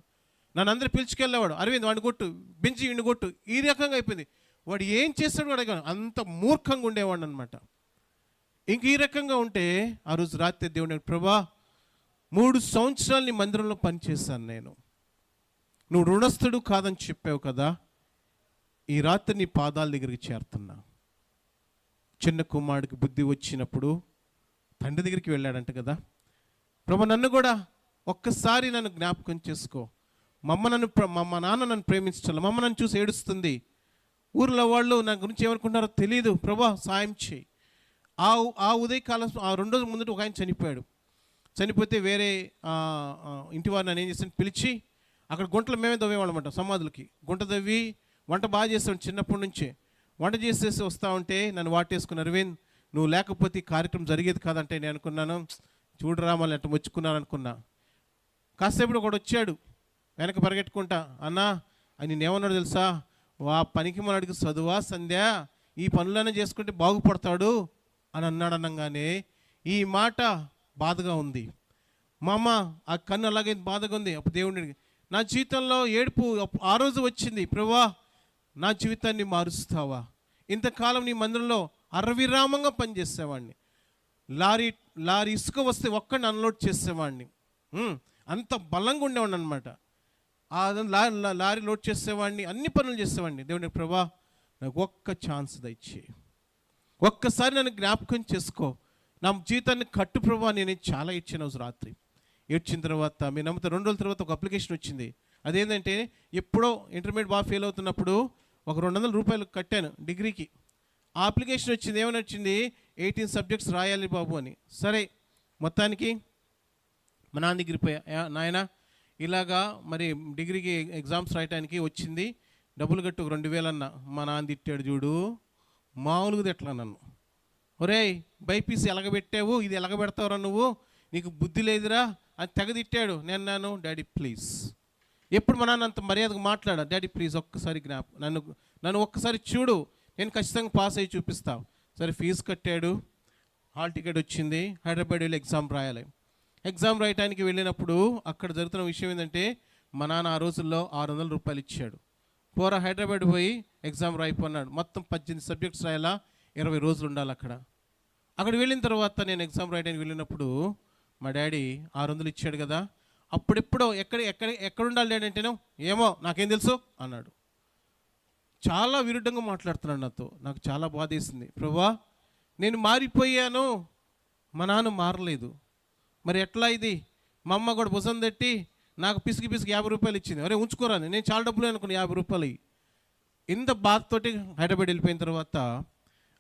నన్ను అందరూ పిలుచుకెళ్ళేవాడు, అరవింద్ వాడిని కొట్టు, బెంచి ఇండి కొట్టు, ఈ రకంగా అయిపోయింది. వాడు ఏం చేస్తాడు వాడు, అంత మూర్ఖంగా ఉండేవాడు అనమాట. ఇంక ఈ రకంగా ఉంటే ఆ రోజు రాత్రి దేవుడు, ప్రభా 3 సంవత్సరాలు నీ మందిరంలో పనిచేశాను నేను, నువ్వు రుణస్థుడు కాదని చెప్పావు కదా, ఈ రాత్రి నీ పాదాల దగ్గరికి చేరుతున్నా. చిన్న కుమారుడికి బుద్ధి వచ్చినప్పుడు తండ్రి దగ్గరికి వెళ్ళాడంట కదా, ప్రభా నన్ను కూడా ఒక్కసారి నన్ను జ్ఞాపకం చేసుకో. మా నాన్న నన్ను ప్రేమించాలి, మా అమ్మ నన్ను చూసి ఏడుస్తుంది, ఊర్లో వాళ్ళు నా గురించి ఏమనుకుంటారో తెలియదు, ప్రభా సాయం చేయి. ఆ ఉదయకాలం ఆ 2 రోజుల ముందట ఒక ఆయన చనిపోయాడు. చనిపోతే వేరే ఇంటి వారు నన్ను ఏం చేస్తాను పిలిచి, అక్కడ గుంటలు మేమే దవ్వేవాళ్ళమాట, సమాధులకి గుంట దవ్వి వంట బాగా చేస్తాను. చిన్నప్పటి నుంచే వంట చేసేసి వస్తూ ఉంటే నన్ను వాటేసుకుని, అరవింద్ నువ్వు లేకపోతే ఈ కార్యక్రమం జరిగేది కాదంటే నేను అనుకున్నాను, చూడరా మళ్ళీ అట్లా మొచ్చుకున్నాను అనుకున్నా. కాసేపు ఒకడు వచ్చాడు వెనక పరిగెట్టుకుంటా, అన్నా అని నేనేమన్నాడు తెలుసా, పనికి మనడికి చదువా సంధ్య, ఈ పనులన్నీ చేసుకుంటే బాగుపడతాడు అని అన్నాడు. అనగానే ఈ మాట బాధగా ఉంది. మా అమ్మ ఆ కన్ను అలాగే బాధగా ఉంది. అప్పుడు దేవుడిని, నా జీవితంలో ఏడుపు ఆ రోజు వచ్చింది, ప్రభువా నా జీవితాన్ని మారుస్తావా, ఇంతకాలం నీ మందిరంలో అరవిరామంగా పనిచేసేవాడిని, లారీ ఇసుక వస్తే ఒక్కడిని అన్లోడ్ చేసేవాడిని, అంత బలంగా ఉండేవాడిని అనమాట. లారీ లోడ్ చేసేవాడిని, అన్ని పనులు చేసేవాడిని. దేవుని, ప్రభా నాకు ఒక్క ఛాన్స్ దయచేయి, ఒక్కసారి నన్ను జ్ఞాపకం చేసుకో, నా జీవితాన్ని కట్టు ప్రభా. నేను చాలా ఇచ్చిన రోజు రాత్రి ఏడ్చిన తర్వాత మీరు నమ్ముతా 2 రోజుల తర్వాత ఒక అప్లికేషన్ వచ్చింది. అదేంటంటే ఎప్పుడో ఇంటర్మీడియట్ బాగా ఫెయిల్ అవుతున్నప్పుడు ఒక 200 రూపాయలు కట్టాను డిగ్రీకి. ఆ అప్లికేషన్ వచ్చింది, ఏమని వచ్చింది, 18 సబ్జెక్ట్స్ రాయాలి బాబు అని. సరే మొత్తానికి మా నాన్న దగ్గరికి పోయా, నాయన ఇలాగా మరి డిగ్రీకి ఎగ్జామ్స్ రాయటానికి వచ్చింది, డబ్బులు కట్టు 2000 అన్న. మా నాన్న తిట్టాడు చూడు, మామూలుగా తిట్లా నన్ను. ఒరేయ్ బైపీసీ ఎలగబెట్టావు, ఇది ఎలగబెడతావురా నువ్వు, నీకు బుద్ధి లేదురా అని తెగ తిట్టాడు. నేను డాడీ ప్లీజ్, ఎప్పుడు మా నాన్న అంత మర్యాదగా మాట్లాడా, డాడీ ప్లీజ్ ఒక్కసారి నన్ను ఒక్కసారి చూడు, నేను ఖచ్చితంగా పాస్ అయ్యి చూపిస్తావు. సరే ఫీజు కట్టాడు, హాల్ టికెట్ వచ్చింది, హైదరాబాద్ వెళ్ళి ఎగ్జామ్ రాయాలి. ఎగ్జామ్ రాయటానికి వెళ్ళినప్పుడు అక్కడ జరుగుతున్న విషయం ఏంటంటే, మా నాన్న ఆ రోజుల్లో 600 రూపాయలు ఇచ్చాడు. పోరా హైదరాబాద్ పోయి ఎగ్జామ్ రాయిపోన్నాడు. మొత్తం 18 సబ్జెక్ట్స్ రాయాలా, 20 రోజులు ఉండాలి అక్కడ. అక్కడికి వెళ్ళిన తర్వాత నేను ఎగ్జామ్ రాయడానికి వెళ్ళినప్పుడు మా డాడీ 600 ఇచ్చాడు కదా, అప్పుడెప్పుడో ఎక్కడ ఉండాలి డాడీ అంటేనో ఏమో నాకేం తెలుసు అన్నాడు. చాలా విరుద్ధంగా మాట్లాడుతున్నాడు నాతో. నాకు చాలా బాధేసింది. ప్రభువా, నేను మారిపోయాను, మా నాన్న మారలేదు, మరి ఎట్లా ఇది? మా అమ్మ కూడా భుజం తట్టి నాకు పిసికి 50 రూపాయలు ఇచ్చింది. అరే ఉంచుకోరాను, నేను చాలా డబ్బులు అనుకుని 50 రూపాయలు. ఇంత బాధతోటి హైదరాబాద్ వెళ్ళిపోయిన తర్వాత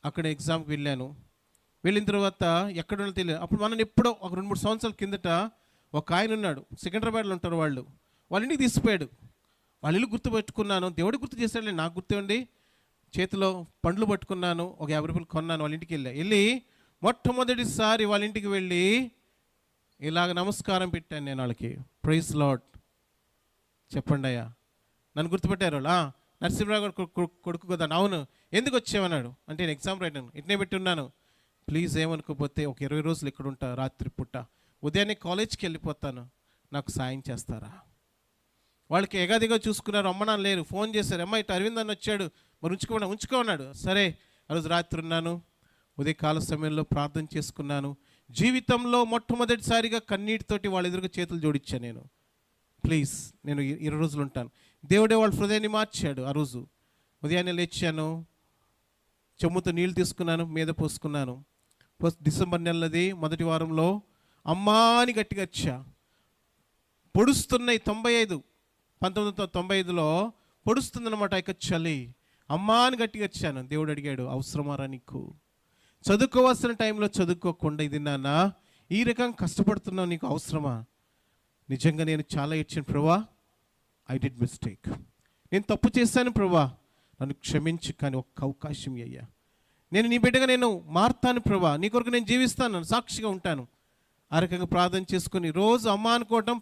అక్కడ ఎగ్జామ్కి వెళ్ళిన తర్వాత ఎక్కడ ఉన్నో తెలియదు. అప్పుడు మనం ఎప్పుడో ఒక 2-3 సంవత్సరాల కిందట ఒక ఆయన ఉన్నాడు, సికింద్రాబాద్లో ఉంటారు వాళ్ళ ఇంటికి తీసుకుపోయాడు. వాళ్ళ ఇల్లు గుర్తుపెట్టుకున్నాను, దేవుడు గుర్తు చేశాడు, నాకు గుర్తుండి చేతిలో పండ్లు పట్టుకున్నాను, ఒక 50 రూపాయలు కొన్నాను. వాళ్ళ ఇంటికి వెళ్ళి మొట్టమొదటిసారి వాళ్ళ ఇంటికి వెళ్ళి ఇలాగ నమస్కారం పెట్టాను నేను వాళ్ళకి. ప్రైజ్ లార్డ్ చెప్పండి అయ్యా. నన్ను గుర్తుపెట్టారు వాళ్ళు. నరసింహరావు గారు కొడుకు కదా. అవును, ఎందుకు వచ్చామన్నాడు. అంటే నేను ఎగ్జామ్ రాయను, ఇట్నే పెట్టి ఉన్నాను, ప్లీజ్ ఏమనుకోకపోతే ఒక 20 రోజులు ఇక్కడ ఉంటా, రాత్రి పుట్ట ఉదయాన్నే కాలేజ్కి వెళ్ళిపోతాను, నాకు సాయం చేస్తారా? వాళ్ళకి ఎగాదిగా చూసుకున్నారు, అమ్మ నాన్న లేరు. ఫోన్ చేశారు, అమ్మ ఇటు అరవింద్ అని వచ్చాడు, మరి ఉంచుకోమన్నాడు. సరే, ఆ రోజు రాత్రి ఉన్నాను, ఉదయకాల సమయంలో ప్రార్థన చేసుకున్నాను. జీవితంలో మొట్టమొదటిసారిగా కన్నీటితోటి వాళ్ళ ఎదురుగా చేతులు జోడించాను నేను. ప్లీజ్ నేను 20 రోజులు ఉంటాను. దేవుడే వాళ్ళ హృదయాన్ని మార్చాడు. ఆ రోజు ఉదయాన్నే లేచాను, చెమ్ముతో నీళ్ళు తీసుకున్నాను, మీద పోసుకున్నాను. డిసెంబర్ నెలది మొదటి వారంలో అమ్మా అని గట్టిగా వచ్చా. పొడుస్తున్నాయి 1995లో పొడుస్తుందన్నమాట ఇక చలి. అమ్మా అని గట్టిగా వచ్చాను. దేవుడు అడిగాడు, అవసరమారా నీకు? చదువుకోవాల్సిన టైంలో చదువుకోకుండా ఇది నాన్న ఈ రకంగా కష్టపడుతున్నావు, నీకు అవసరమా? నిజంగా నేను చాలా ఏడ్చాను. ప్రభువా, ఐ డిడ్ మిస్టేక్, నేను తప్పు చేశాను ప్రభువా, నన్ను క్షమించు, కానీ ఒక్క అవకాశం అయ్యా, నేను నీ బిడ్డగా నేను మారుతాను ప్రభువా, నీ కొరకు నేను జీవిస్తాను, సాక్షిగా ఉంటాను. ఆ రకంగా ప్రార్థన చేసుకుని రోజు అమ్మ అనుకోవటం,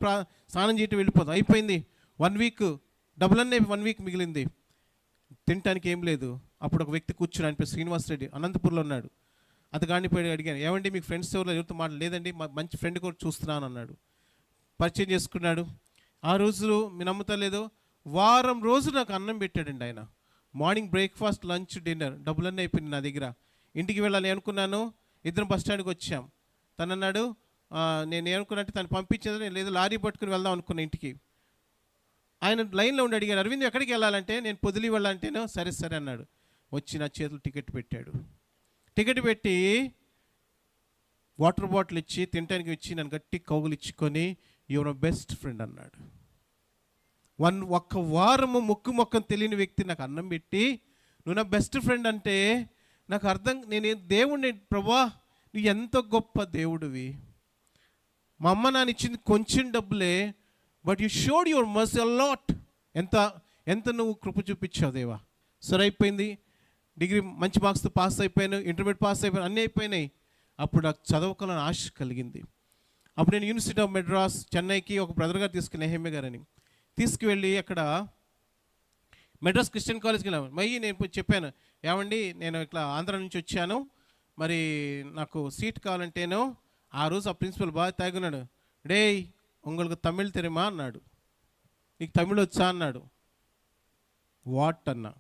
స్నానం చేయటం, వెళ్ళిపోతాం. అయిపోయింది 1 వీక్, డబ్బులన్నీ 1 వీక్ మిగిలింది, తినటానికి ఏం లేదు. అప్పుడు ఒక వ్యక్తి కూర్చుని, ఆయన పేరు శ్రీనివాస్ రెడ్డి, అనంతపూర్లో ఉన్నాడు. అతగాడిని పోయి అడిగాను, ఏమండి మీకు ఫ్రెండ్స్ ఎవరితో లేదండి, మా మంచి ఫ్రెండ్ కూడా చూస్తున్నాను అన్నాడు. పరిచయం చేసుకున్నాడు. ఆ రోజులు మీరు నమ్ముతలేదు, వారం రోజు నాకు అన్నం పెట్టాడండి ఆయన. మార్నింగ్ బ్రేక్ఫాస్ట్, లంచ్, డిన్నర్, డబ్బులన్నీ అయిపోయింది నా దగ్గర. ఇంటికి వెళ్ళాలి అనుకున్నాను, ఇద్దరం బస్ స్టాండ్కి వచ్చాం. తను అన్నాడు, నేను ఏమనుకున్నట్టు తను పంపించేది, నేను లేదు లారీ పట్టుకుని వెళ్దాం అనుకున్నా ఇంటికి. ఆయన లైన్లో ఉండి అడిగాడు, అరవింద్ ఎక్కడికి వెళ్ళాలంటే, నేను పొదిలి వెళ్ళాలంటేనో సరే సరే అన్నాడు. వచ్చి నా చేతులు టికెట్ పెట్టాడు. టికెట్ పెట్టి వాటర్ బాటిల్ ఇచ్చి తినడానికి ఇచ్చి నన్ను గట్టి కౌగులు ఇచ్చుకొని యువర్ బెస్ట్ ఫ్రెండ్ అన్నాడు. ఒక్క వారము మొక్కం తెలియని వ్యక్తి నాకు అన్నం పెట్టి నువ్వు నా బెస్ట్ ఫ్రెండ్ అంటే నాకు అర్థం. నేను దేవుడిని, ప్రభా నువ్వు ఎంత గొప్ప దేవుడివి. మా అమ్మ నాన్న ఇచ్చింది కొంచెం డబ్బులే, but you showed your mercy a lot. ఎంత నువ్వు కృప చూపించావు దేవా. సరే అయిపోయింది, డిగ్రీ మంచి మార్క్స్తో పాస్ అయిపోయాను, ఇంటర్మీడియట్ పాస్ అయిపోయాను, అన్నీ అయిపోయినాయి. అప్పుడు నాకు చదవకాలని ఆశ కలిగింది. అప్పుడు నేను యూనివర్సిటీ ఆఫ్ మెడ్రాస్ చెన్నైకి ఒక బ్రదర్ గారు తీసుకుని, హెమ్మె గారని తీసుకువెళ్ళి అక్కడ మెడ్రాస్ క్రిస్టియన్ కాలేజ్కి వెళ్ళాను. మళ్ళీ నేను చెప్పాను, ఏమండి నేను ఇట్లా ఆంధ్ర నుంచి వచ్చాను, మరి నాకు సీట్ కావాలంటేనో. ఆ రోజు ఆ ప్రిన్సిపల్ బాగా తాగున్నాడు. డేయ్ உங்களுக்கு తమిళ్ తెరిమా అన్నాడు. నీకు తమిళ్ వచ్చా అన్నాడు. వాట్ అన్నా,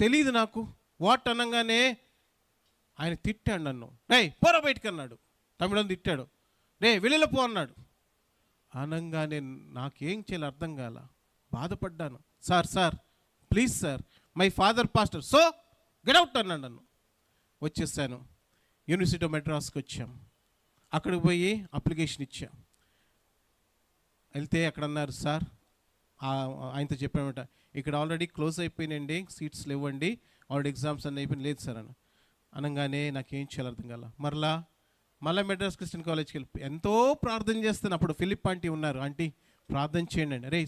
తెలీదు నాకు. వాట్ అనగానే ఆయన తిట్టాడు నన్ను. డేయ్ పోరా బయటికి అన్నాడు. తమిళని తిట్టాడు. డే వెళ్ళిపో అన్నాడు. అనగానే నాకేం చేయాలి అర్థం కాల, బాధపడ్డాను. Sir please sir, my father pastor, so get out అన్నాడు నన్ను. వచ్చేసాను. యూనివర్సిటీ ఆఫ్ మెడ్రాస్కి వచ్చాం. అక్కడికి పోయి అప్లికేషన్ ఇచ్చాం. వెళ్తే అక్కడ అన్నారు, సార్ ఆయనతో చెప్పామట, ఇక్కడ ఆల్రెడీ క్లోజ్ అయిపోయినండి, సీట్స్ లేవండి, ఆల్రెడీ ఎగ్జామ్స్ అన్నీ అయిపోయినాయి. లేదు సార్ అని అనగానే నాకేం చేయాలి అర్థం కాల. మళ్ళీ మెడ్రాస్ క్రిస్టియన్ కాలేజ్కి వెళ్ళి ఎంతో ప్రార్థన చేస్తాను. అప్పుడు ఫిలిప్ ఆంటీ ఉన్నారు, ఆంటీ ప్రార్థన చేయండి అండి. అరే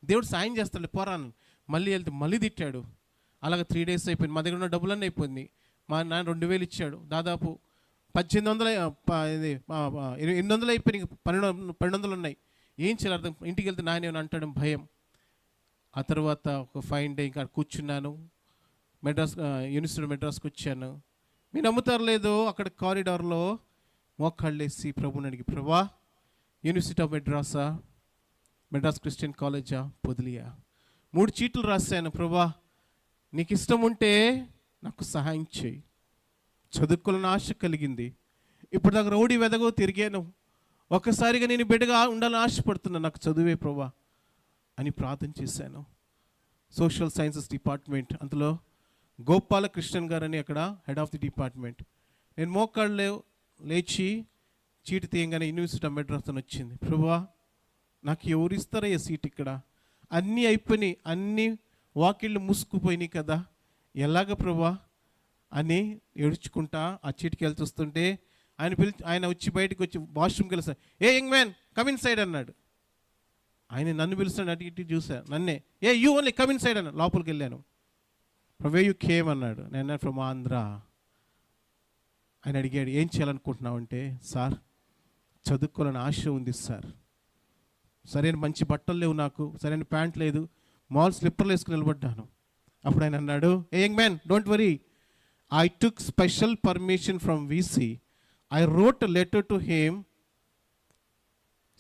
దేవుడు సాయం చేస్తాడు పోరాను. మళ్ళీ వెళ్తే మళ్ళీ తిట్టాడు. అలాగే 3 days అయిపోయింది. మా దగ్గర ఉన్న డబ్బులన్నీ అయిపోయింది. మా నాన్న 2000 ఇచ్చాడు. దాదాపు 1800 800 అయిపోయినాయి, 1200 ఉన్నాయి. ఏం చేయాలి అర్థం. ఇంటికి వెళ్తే నాన్న ఏమైనా అంటాడు భయం. ఆ తర్వాత ఒక 5 day ఇంకా కూర్చున్నాను. యూనివర్సిటీ మెడ్రాస్కి వచ్చాను. మీరు నమ్ముతారు లేదో, అక్కడ కారిడార్లో మోకాళ్ళేసి ప్రభుని అడిగి, ప్రభా యూనివర్సిటీ ఆఫ్ మెడ్రాస్ క్రిస్టియన్ కాలేజా, పొదిలియా, 3 చీట్లు రాశాను, ప్రభా నీకు ఇష్టం ఉంటే నాకు సహాయం చేయి. చదువుకోవాలని ఆశ కలిగింది. ఇప్పుడు దాకా రౌడీ వెదగో తిరిగాను, ఒక్కసారిగా నేను బిడ్డగా ఉండాలని ఆశపడుతున్నాను, నాకు చదువే ప్రభా అని ప్రార్థన చేశాను. సోషల్ సైన్సెస్ డిపార్ట్మెంట్, అందులో గోపాలకృష్ణన్ గారు అని అక్కడ హెడ్ ఆఫ్ ది డిపార్ట్మెంట్. నేను మోకాళ్ళు లేచి చీటి తీయంగానే యూనివర్సిటీ ఆఫ్ మెడ్రాస్ అని వచ్చింది. ప్రభా నాకు ఎవరు ఇస్తారయ్యా సీట్ ఇక్కడ, అన్నీ అయిపోయినాయి, అన్నీ వాకిళ్ళు మూసుకుపోయినాయి కదా, ఎలాగ ప్రభా అని ఏడ్చుకుంటా ఆ చీటికి వెళ్తూ వస్తుంటే ఆయన వచ్చి బయటకు వచ్చి వాష్రూమ్కి వెళ్ళి, a young man come inside అన్నాడు. ఆయన నన్ను పిలుస్తాడు, అటు ఇటు చూశాను, నన్నే you only come inside అన్నాడు. లోపలికి వెళ్ళాను. ఫ్రమ్ వే యూ కేమ్ అన్నాడు. నేను ఫ్రమ్ ఆంధ్ర. ఆయన అడిగాడు, ఏం చేయాలనుకుంటున్నావు అంటే, సార్ చదువుకోవాలని ఆశ ఉంది సార్, సరైన మంచి బట్టలు లేవు, నాకు సరైన ప్యాంట్ లేదు, మాల్ స్లిప్పర్లు వేసుకుని నిలబడ్డాను. అప్పుడు ఆయన అన్నాడు, a young man don't worry, I took special permission from VC, I wrote a letter to him,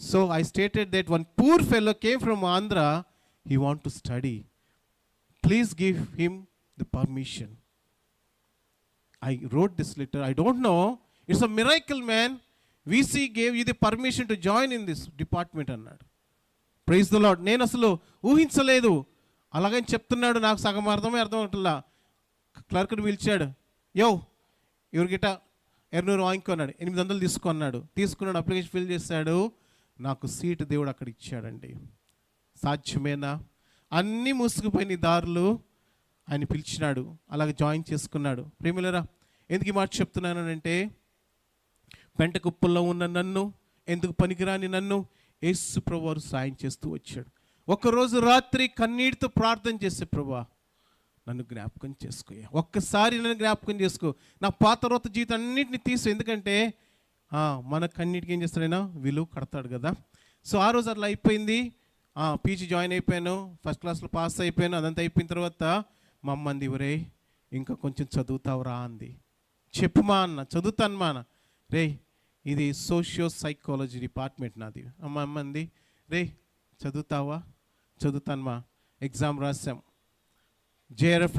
so I stated that one poor fellow came from Andhra, he want to study, please give him the permission. I wrote this letter, I don't know, it's a miracle man, VC gave you the permission to join in this department అన్నాడు. Praise the Lord. నేను అసలు ఊహించలేదు, అలాగని చెప్తున్నాడు, నాకు సగం అర్థం అవుతుందా. క్లర్క్ని పిలిచాడు, ఎవరికిట 200 వాయించుకున్నాడు, 800 తీసుకున్నాడు. అప్లికేషన్ ఫిల్ చేశాడు, నాకు సీటు దేవుడు అక్కడ ఇచ్చాడండి. సాధ్యమేనా? అన్నీ మూసుకుపోయిన దారులు ఆయన పిలిచినాడు, అలాగే జాయిన్ చేసుకున్నాడు. ప్రేమిలరా, ఎందుకు ఈ మాట చెప్తున్నానంటే, పెంట కుప్పల్లో ఉన్న నన్ను, ఎందుకు పనికిరాని నన్ను యేసు ప్రభువారు సాయం చేస్తూ వచ్చాడు. ఒకరోజు రాత్రి కన్నీటితో ప్రార్థన చేసే, ప్రభువా నన్ను జ్ఞాపకం చేసుకోయా, ఒక్కసారి నన్ను జ్ఞాపకం చేసుకో, నా పాత రోత జీవితం అన్నింటినీ తీసు, ఎందుకంటే మన కన్నిటికి ఏం చేస్తాడైనా విలువ కడతాడు కదా. సో ఆ రోజు అట్లా అయిపోయింది. పీజీ జాయిన్ అయిపోయాను, ఫస్ట్ క్లాస్లో పాస్ అయిపోయాను. అదంతా అయిపోయిన తర్వాత మా అమ్మ అంది, ఒరే ఇంకా కొంచెం చదువుతావురా అంది. చెప్పుమా అన్న, చదువుతాను మా అన్న. రే ఇది సోషియో సైకాలజీ డిపార్ట్మెంట్ నాది. అమ్మ అంది, రే చదువుతావా? చదువుతాను మా. ఎగ్జామ్ రాసాం, జేఆర్ఎఫ్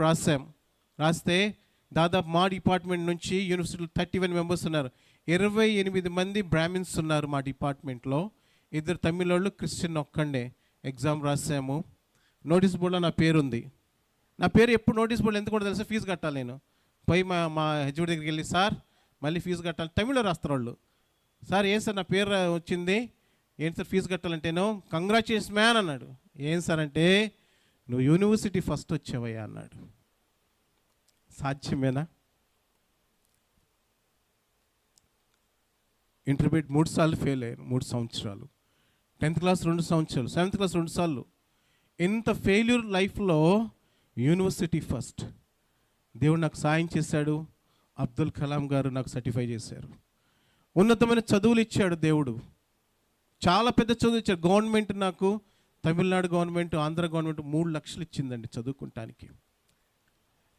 రాస్తే దాదాపు మా డిపార్ట్మెంట్ నుంచి యూనివర్సిటీలో 31 మెంబర్స్ ఉన్నారు, 28 మంది బ్రాహ్మిన్స్ ఉన్నారు మా డిపార్ట్మెంట్లో, 2 తమిళోళ్ళు, క్రిస్టియన్ ఒక్కండే. ఎగ్జామ్ రాసాము, నోటీస్ బోర్డులో నా పేరు ఉంది. నా పేరు ఎప్పుడు నోటీస్ బోర్డు ఎందుకు కూడా తెలుసా, ఫీజు కట్టాలి. నేను పోయి మా హెచ్ఓడి దగ్గరికి వెళ్ళి, సార్ మళ్ళీ ఫీజు కట్టాలి, తమిళ్లో రాస్తారు వాళ్ళు. సార్ ఏం సార్ నా పేరు వచ్చింది, ఏంటి సార్ ఫీజు కట్టాలంటేనో, కంగ్రాచులేషన్స్ మ్యాన్ అన్నాడు. ఏం సార్ అంటే, నువ్వు యూనివర్సిటీ ఫస్ట్ వచ్చావయ్యా అన్నాడు. సాధ్యమేనా? ఇంటర్మీడియట్ 3 సార్లు ఫెయిల్ అయ్యాను, 3 సంవత్సరాలు. 10th క్లాస్ 2 సంవత్సరాలు, 7th క్లాస్ 2 సార్లు. ఇంత ఫెయిల్యూర్ లైఫ్లో యూనివర్సిటీ ఫస్ట్. దేవుడు నాకు సాయం చేశాడు. అబ్దుల్ కలాం గారు నాకు సర్టిఫై చేశారు. ఉన్నతమైన చదువులు ఇచ్చాడు దేవుడు, చాలా పెద్ద చదువు ఇచ్చాడు. గవర్నమెంట్ నాకు, తమిళనాడు గవర్నమెంట్, ఆంధ్ర గవర్నమెంట్ 3 లక్షలు ఇచ్చిందండి చదువుకుంటానికి.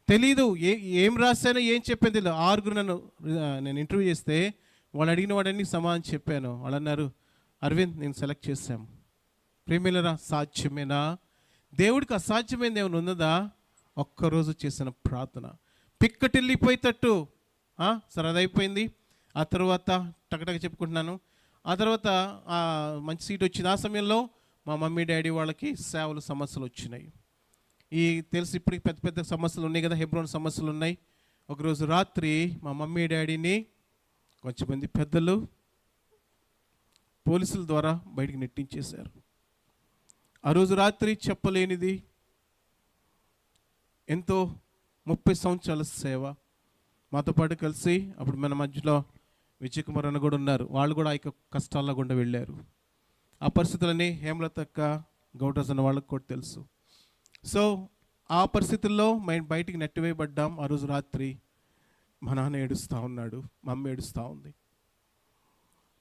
తెలీదు ఏం రాశానో ఏం చెప్పేది తెలియదు. 6 నేను ఇంటర్వ్యూ చేస్తే వాళ్ళు అడిగిన వాడన్నీ సమాధానం చెప్పాను. వాళ్ళు అన్నారు, అరవింద్ నేను సెలెక్ట్ చేశాం. ప్రేమిలరా, సాధ్యమేనా? దేవుడికి అసాధ్యమైనది ఏమైనా ఉన్నదా? ఒక్కరోజు చేసిన ప్రార్థన పిక్కటిల్లిపోయేటట్టు. సరే అది అయిపోయింది. ఆ తర్వాత టకటక చెప్పుకుంటున్నాను. ఆ తర్వాత మంచి సీట్ వచ్చింది. ఆ సమయంలో మా మమ్మీ డాడీ వాళ్ళకి సేవలు సమస్యలు వచ్చినాయి. తెలిసి ఇప్పటికి పెద్ద పెద్ద సమస్యలు ఉన్నాయి కదా, హెబ్రోన్ సమస్యలు ఉన్నాయి. ఒకరోజు రాత్రి మా మమ్మీ డాడీని కొంచెంమంది పెద్దలు పోలీసుల ద్వారా బయటికి నెట్టించేశారు. ఆ రోజు రాత్రి చెప్పలేనిది, ఎంతో 30 సంవత్సరాల సేవ మాతో పాటు కలిసి, అప్పుడు మన మధ్యలో విజయ్ కుమార్ అన్న కూడా ఉన్నారు, వాళ్ళు కూడా ఆ కష్టాల్లో గుండా వెళ్ళారు. ఆ పరిస్థితులని హేమలత అక్క, గౌడస్ అన్న వాళ్ళకి కూడా తెలుసు. సో ఆ పరిస్థితుల్లో మేము బయటికి నెట్టివేయబడ్డాం. ఆ రోజు రాత్రి మా నాన్న ఏడుస్తూ ఉన్నాడు, మా అమ్మ ఏడుస్తూ ఉంది.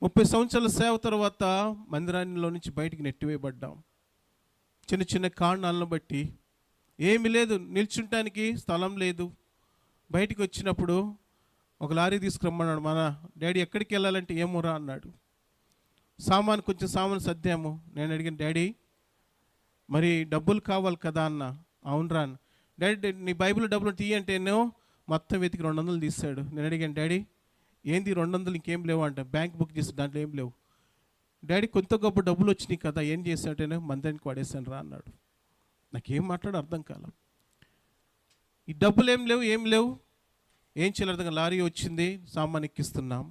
30 సంవత్సరాల సేవ తర్వాత మందిరాల్లో నుంచి బయటికి నెట్టివేయబడ్డాం. చిన్న చిన్న కారణాలను బట్టి ఏమీ లేదు, నిల్చుంటానికి స్థలం లేదు. బయటికి వచ్చినప్పుడు ఒక లారీ తీసుకురమ్మన్నాడు. మన డాడీ ఎక్కడికి వెళ్ళాలంటే ఏమోరా అన్నాడు. కొంచెం సామాను సర్దాము. నేను అడిగిన, డాడీ మరి డబ్బులు కావాలి కదా అన్న. అవునరా అన్న. డాడీ నీ బైబిల్ డబ్బులు తీయంటేనో మొత్తం వెతికి 200 తీశాడు. నేను అడిగాను, డాడీ ఏంది 200 ఇంకేం లేవు అంట. బ్యాంక్ బుక్ చేసి దాంట్లో ఏం లేవు. డాడీ కొంత గొప్ప డబ్బులు వచ్చినాయి కదా, ఏం చేశాడంటేనే మందానికి వాడేసాను రా అన్నాడు. నాకేం మాట్లాడో అర్థం కాల. ఈ డబ్బులు ఏం లేవు, ఏం చేయాలి అర్థం కాదు. లారీ వచ్చింది, సామాన్ ఎక్కిస్తున్నాం,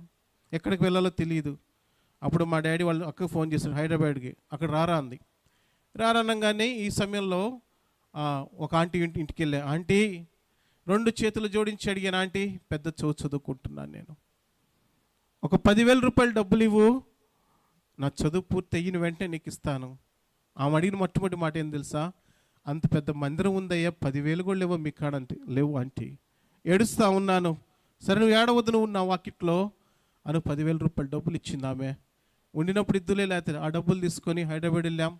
ఎక్కడికి వెళ్ళాలో తెలియదు. అప్పుడు మా డాడీ వాళ్ళు అక్కకు ఫోన్ చేశారు హైదరాబాద్కి, అక్కడ రారా అంది. రారనగానే ఈ సమయంలో ఒక ఆంటీ ఇంటికి వెళ్ళా. ఆంటీ 2 చేతులు జోడించి అడిగాను, ఆంటీ పెద్ద చదువుకుంటున్నాను నేను, ఒక 10,000 రూపాయలు డబ్బులు ఇవ్వు, నా చదువు పూర్తి అయిన వెంటనే నీకు ఇస్తాను. ఆమె అడిగిన మొట్టమొదటి మాట ఏం తెలుసా, అంత పెద్ద మందిరం ఉందయ్యా, 10,000 కూడా లేవో మీ కాడంటే. లేవు ఆంటీ. ఏడుస్తూ ఉన్నాను. సరే నువ్వు ఏడవద్దు, నువ్వు నా వాకిట్లో అను 10,000 రూపాయలు డబ్బులు ఇచ్చింది ఆమె. ఉండినప్పుడు ఇద్దులే, లేకపోతే ఆ డబ్బులు తీసుకొని హైదరాబాద్ వెళ్ళాం.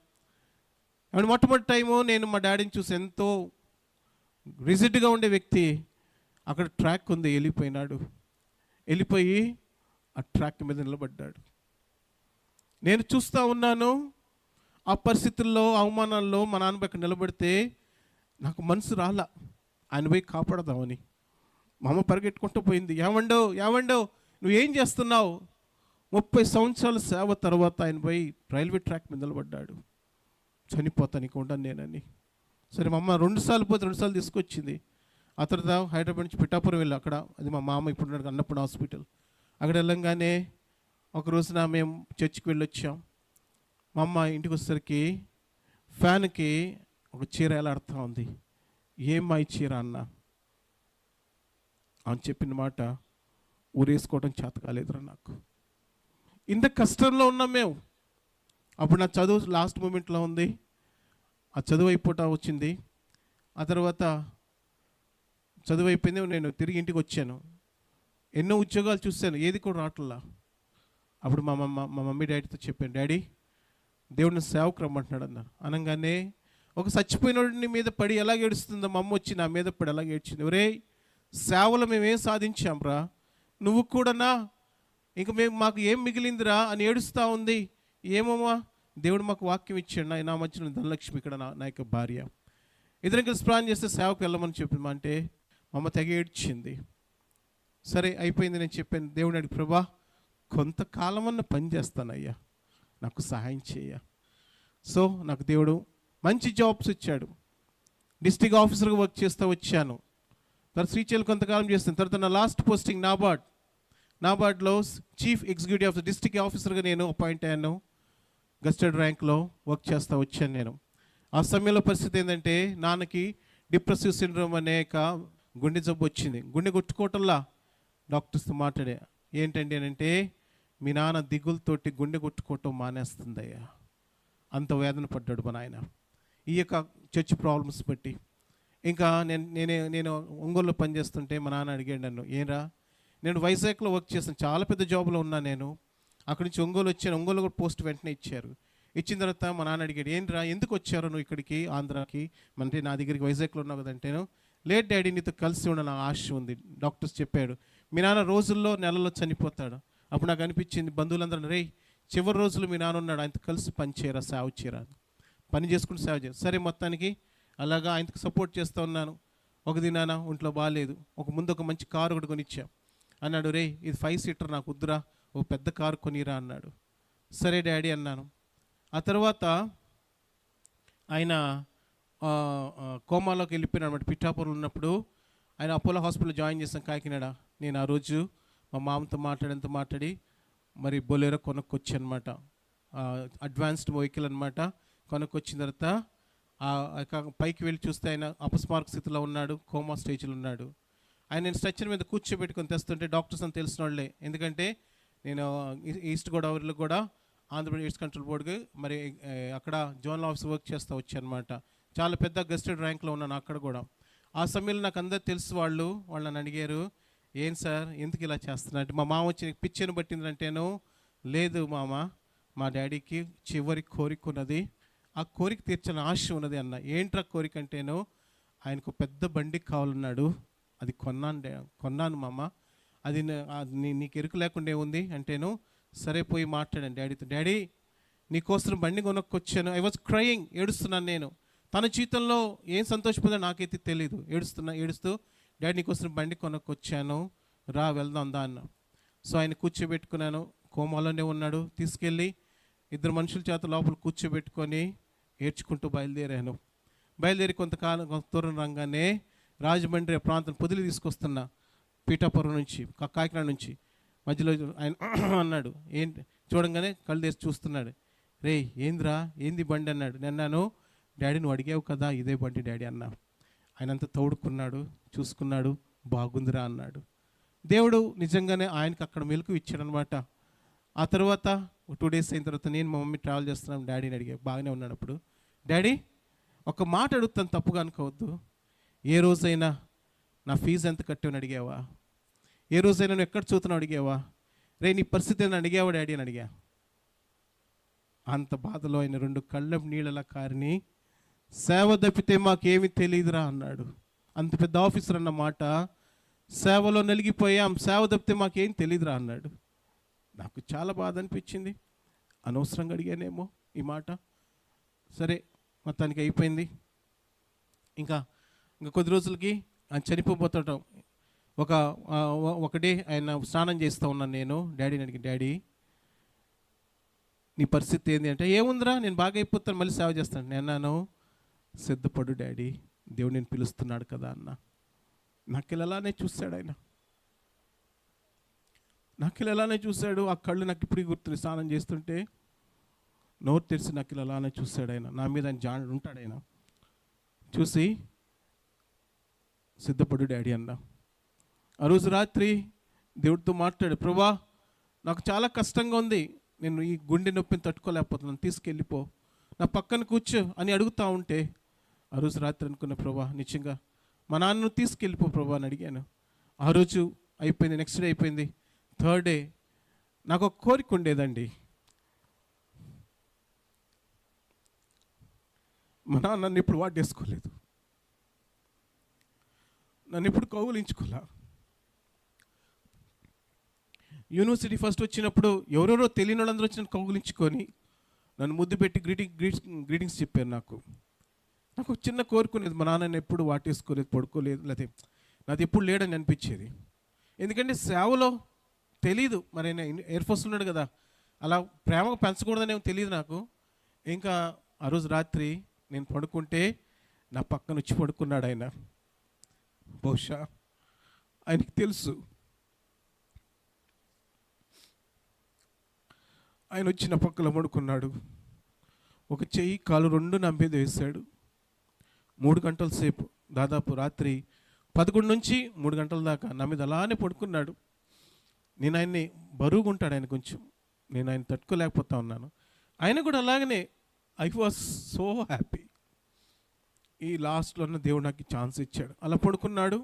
అండ్ మొట్టమొదటి టైము నేను మా డాడీని చూసి, ఎంతో రిజిడ్గా ఉండే వ్యక్తి అక్కడ ట్రాక్ ఉంది, వెళ్ళిపోయి ఆ ట్రాక్ మీద నిలబడ్డాడు. నేను చూస్తూ ఉన్నాను. ఆ పరిస్థితుల్లో, అవమానాల్లో మా నాన్న అక్కడ నిలబడితే నాకు మనసు రాలా ఆయన పోయి కాపాడదామని. మా అమ్మ పరిగెట్టుకుంటూ పోయింది. ఏమండో నువ్వేం చేస్తున్నావు? 30 సంవత్సరాల సేవ తర్వాత ఆయన పోయి రైల్వే ట్రాక్ మీద నిలబడ్డాడు. చనిపోతానికి ఉండను నేనని. సరే మా అమ్మ 2 సార్లు పోతే 2 సార్లు తీసుకొచ్చింది. ఆ తర్వాత హైదరాబాద్ నుంచి పిఠాపురం వెళ్ళి, అక్కడ అది మా మామ ఇప్పుడు అన్నప్పుడు హాస్పిటల్, అక్కడ వెళ్ళంగానే ఒక రోజున మేము చర్చికి వెళ్ళొచ్చాం. మా అమ్మ ఇంటికి వచ్చేసరికి ఫ్యాన్కి ఒక చీర ఎలాడుతూ ఉంది. ఏమ్మా ఈ చీర అన్న అని చెప్పిన మాట ఊరేసుకోవడం చేత కాలేదురా నాకు. ఇంత కష్టంలో ఉన్నాం మేము. అప్పుడు నా చదువు లాస్ట్ మూమెంట్లో ఉంది. ఆ చదువు అయిపోవటం వచ్చింది. ఆ తర్వాత చదువు అయిపోయింది, నేను తిరిగి ఇంటికి వచ్చాను. ఎన్నో ఉద్యోగాలు చూశాను, ఏది కూడా రావట్లా. అప్పుడు మా మమ్మీ డాడీతో చెప్పాను, డాడీ దేవుడిని సేవకు రమ్మంటున్నాడు అన్నారు. అనగానే ఒక చచ్చిపోయినోడిని మీద పడి ఎలాగ ఏడుస్తుందో మా అమ్మ వచ్చి నా మీద పడి ఎలాగ ఏడ్చింది. ఒరే సేవలో మేమేం సాధించాంరా, నువ్వు కూడానా, ఇంక మాకు ఏం మిగిలిందిరా అని ఏడుస్తూ ఉంది. ఏమమ్మా, దేవుడు మాకు వాక్యం ఇచ్చాడు, నా మధ్యన ధనలక్ష్మి ఇక్కడ నా యొక్క భార్య, ఇద్దరం కలిసి ప్లాన్ చేస్తే సేవకు వెళ్ళమని చెప్పింది. అంటే మా అమ్మ తెగ ఏడ్చింది. సరే అయిపోయింది. నేను చెప్పాను దేవుడు అడిగి, ప్రభా కొంతకాలమన్నా పని చేస్తానయ్యా, నాకు సహాయం చేయ. సో నాకు దేవుడు మంచి జాబ్స్ ఇచ్చాడు. డిస్ట్రిక్ట్ ఆఫీసర్గా వర్క్ చేస్తూ వచ్చాను. తర్వాత శ్రీశైలం కొంతకాలం చేస్తాను. తర్వాత నా లాస్ట్ పోస్టింగ్ నాబార్డ్లో chief executive of the district ఆఫీసర్గా నేను అపాయింట్ అయ్యాను. గస్టెడ్ ర్యాంక్లో వర్క్ చేస్తూ వచ్చాను నేను. ఆ సమయంలో పరిస్థితి ఏంటంటే, నాన్నకి డిప్రెసివ్ సిండ్రోమ్ అనే గుండె జబ్బు వచ్చింది. గుండె కొట్టుకోవటంలా డాక్టర్స్తో మాట్లాడే, ఏంటండి అని అంటే, మీ నాన్న దిగులతోటి గుండె కొట్టుకోవటం మానేస్తుందయ్యా. అంత వేదన పడ్డాడు మా నాయన ఈ యొక్క చర్చ్ ప్రాబ్లమ్స్ బట్టి. ఇంకా నేను ఒంగోలులో పనిచేస్తుంటే మా నాన్న అడిగాడు నన్ను, ఏంరా, నేను వైజాగ్లో వర్క్ చేస్తాను, చాలా పెద్ద జాబ్లో ఉన్నాను నేను. అక్కడి నుంచి ఒంగోలు వచ్చాను. ఒంగోలు కూడా పోస్ట్ వెంటనే ఇచ్చారు. ఇచ్చిన తర్వాత మా నాన్న అడిగాడు, ఏంట్రా ఎందుకు వచ్చారు నువ్వు ఇక్కడికి ఆంధ్రాకి, అంటే నా దగ్గరికి వైజాగ్లో ఉన్నావు కదంటేను. లేట్ డాడీ, నీతో కలిసి ఉన్న నా ఆశ ఉంది. డాక్టర్స్ చెప్పాడు మీ నాన్న రోజుల్లో నెలలో చనిపోతాడు. అప్పుడు నాకు అనిపించింది, బంధువులందరూ, రే చివరి రోజులు మీ నాన్న ఉన్నాడు, ఆయనతో కలిసి పని చేయరా, సేవ చేయరా, పని చేసుకుంటూ సేవ చేయరు. సరే మొత్తానికి అలాగా ఆయనకు సపోర్ట్ చేస్తూ ఉన్నాను. ఒక దినాన ఒంట్లో బాగాలేదు, ముందు ఒక మంచి కారు ఒకటి కొనిచ్చాం. అన్నాడు, రే ఇది 5 సీటర్ నాకు వద్దురా, ఒక పెద్ద కారు కొనిరా అన్నాడు. సరే డాడీ అన్నాను. ఆ తర్వాత ఆయన కోమాలోకి వెళ్ళిపోయినాడు అనమాట. పిఠాపురం ఉన్నప్పుడు ఆయన అపోలో హాస్పిటల్ జాయిన్ చేశాను కాకినాడ. నేను ఆ రోజు మా మామతో మాట్లాడి మరి బొలేరో కొనుక్కొచ్చి అనమాట, అడ్వాన్స్డ్ వెహికల్ అనమాట. కొనుక్కొచ్చిన తర్వాత పైకి వెళ్ళి చూస్తే ఆయన అపస్మారక స్థితిలో ఉన్నాడు, కోమా స్టేజ్లో ఉన్నాడు. ఆయన నేను స్ట్రెచ్చర్ మీద కూర్చోబెట్టుకొని తెస్తుంటే డాక్టర్స్ అని తెలిసిన వాళ్ళే, ఎందుకంటే నేను ఈస్ట్ గోదావరిలో కూడా ఆంధ్రప్రదేశ్ ఎయిడ్స్ కంట్రోల్ బోర్డుకి మరి అక్కడ జోనల్ ఆఫీస్ వర్క్ చేస్తూ వచ్చానమాట. చాలా పెద్ద గెస్టెడ్ ర్యాంక్లో ఉన్నాను అక్కడ కూడా. ఆ సమయంలో నాకు అందరూ తెలుసు. వాళ్ళు నన్ను అడిగారు, ఏం సార్ ఎందుకు ఇలా చేస్తున్నట్టు. మా మామ వచ్చి పిచ్చని పట్టిందంటేను, లేదు మామ, మా డాడీకి చివరి కోరిక ఉన్నది, ఆ కోరిక తీర్చిన ఆశ ఉన్నది అన్న. ఏంట్రా కోరిక అంటేను, ఆయనకు పెద్ద బండి కావాలన్నాడు, అది కొన్నాను మామ, అది నీకు ఎరుకు లేకుండా ఏముంది అంటేను. సరే పోయి మాట్లాడాను డాడీతో, డాడీ నీకోసం బండి కొనుక్కొచ్చాను. ఐ వాజ్ క్రయింగ్, ఏడుస్తున్నాను నేను. తన జీవితంలో ఏం సంతోషపడదో నాకైతే తెలీదు. ఏడుస్తూ డాడీ నీకోసం బండి కొనుక్కొచ్చాను, రా వెళ్దాం దా అన్న. సో ఆయన కూర్చోబెట్టుకున్నాను. కోమాలోనే ఉన్నాడు. తీసుకెళ్ళి ఇద్దరు మనుషుల చేత లోపల కూర్చోబెట్టుకొని ఏడ్చుకుంటూ బయలుదేరి కొంత దూరం రంగానే రాజమండ్రి ప్రాంతం పొదిలి తీసుకొస్తున్నా, పీఠాపురం నుంచి, కాకినాడ నుంచి. మధ్యలో ఆయన అన్నాడు, ఏంటి చూడంగానే కళ్ళు తెరిచి చూస్తున్నాడు. రే ఏందిరా, ఏంది బండి అన్నాడు. నేను డాడీ నువ్వు అడిగావు కదా ఇదే బండి డాడీ అన్నా. ఆయన అంతా తోడుకున్నాడు, చూసుకున్నాడు, బాగుందిరా అన్నాడు. దేవుడు నిజంగానే ఆయనకు అక్కడ మెలకు ఇచ్చాడు అనమాట. ఆ తర్వాత 2 days అయిన తర్వాత నేను మా మమ్మీ ట్రావెల్ చేస్తున్నాను, డాడీని అడిగా. బాగానే ఉన్నాడు అప్పుడు. డాడీ ఒక మాట అడుగుతాను, తప్పుగా అనుకోవద్దు. ఏ రోజైనా నా ఫీజు ఎంత కట్టావని అడిగావా? ఏ రోజైనా నువ్వు ఎక్కడ చూస్తున్నావు అడిగావా? రే నీ పరిస్థితి అని అడిగావా డాడీ అని అడిగా. అంత బాధలో ఆయన 2 కళ్ళ నీళ్ళలా కారిని, సేవ తప్పితే మాకేమీ తెలియదురా అన్నాడు. అంత పెద్ద ఆఫీసర్ అన్న మాట, సేవలో నలిగిపోయాం, సేవ తప్పితే మాకేం తెలియదురా అన్నాడు. నాకు చాలా బాధ అనిపించింది. అనవసరంగా అడిగానేమో ఈ మాట. సరే మొత్తానికి అయిపోయింది. ఇంకా కొద్ది రోజులకి ఆయన చనిపోతాడు. ఒక డే ఆయన స్నానం చేస్తూ ఉన్నాను నేను. డాడీని అడిగి, డాడీ నీ పరిస్థితి ఏంటి అంటే, ఏముందిరా నేను బాగా అయిపోతాను, మళ్ళీ సేవ చేస్తాను. నేను అన్నాను, సిద్ధపడు డాడీ, దేవుడు నేను పిలుస్తున్నాడు కదా అన్న. నాకు అలానే చూశాడు ఆయన, నాకు అలానే చూశాడు. ఆ కళ్ళు నాకు ఇప్పుడు గుర్తుంది. స్నానం చేస్తుంటే నోరు తెరిచి నాకు అలానే చూశాడు ఆయన. నా మీద ఆయన జాడు ఉంటాడు. ఆయన చూసి సిద్ధపడు డాడీ అన్న. ఆ రోజు రాత్రి దేవుడితో మాట్లాడు, ప్రభా నాకు చాలా కష్టంగా ఉంది, నేను ఈ గుండె నొప్పిని తట్టుకోలేకపోతున్నాను, తీసుకెళ్ళిపో, నా పక్కన కూర్చో అని అడుగుతూ ఉంటే, ఆ రోజు రాత్రి అనుకున్న, ప్రభా నిజంగా మా నాన్నను తీసుకెళ్ళిపో ప్రభా అని అడిగాను. ఆ రోజు అయిపోయింది. నెక్స్ట్ డే అయిపోయింది. 3rd day నాకు ఒక కోరిక ఉండేదండి. మా నాన్న నన్ను ఇప్పుడు వాటేసుకోలేదు, నన్ను ఇప్పుడు కౌగులించుకోలే. యూనివర్సిటీ ఫస్ట్ వచ్చినప్పుడు ఎవరెవరో తెలియని వాళ్ళందరూ వచ్చి నన్ను కౌగులించుకొని నన్ను ముద్దు పెట్టి గ్రీటింగ్స్ చెప్పారు. నాకు చిన్న కోరుకునేది, మా నాన్నని ఎప్పుడు వాటేసుకోలేదు, పడుకోలేదు, లేకపోతే నాది ఎప్పుడు లేడని అనిపించేది. ఎందుకంటే సేవలో తెలీదు, మరి ఆయన ఎయిర్ ఫోర్స్ ఉన్నాడు కదా, అలా ప్రేమ పెంచకూడదనేమో తెలియదు నాకు. ఇంకా ఆ రోజు రాత్రి నేను పడుకుంటే నా పక్కన వచ్చి పడుకున్నాడు ఆయన. బహుశా ఆయనకి తెలుసు. ఆయన వచ్చి నా పక్కన పడుకున్నాడు. ఒక చెయ్యి కాలు 2 నా మీద వేశాడు. 3 గంటల సేపు, దాదాపు రాత్రి 11 నుంచి 3 గంటల దాకా నా మీద అలానే పడుకున్నాడు. నేను ఆయన్ని బరువుగా ఉంటాడు ఆయన కొంచెం, నేను ఆయన తట్టుకోలేకపోతా ఉన్నాను. ఆయన కూడా అలాగనే. I was so happy. ఈ లాస్ట్లో ఉన్న దేవుడు నాకు ఛాన్స్ ఇచ్చాడు. అలా పడుకున్నాడు.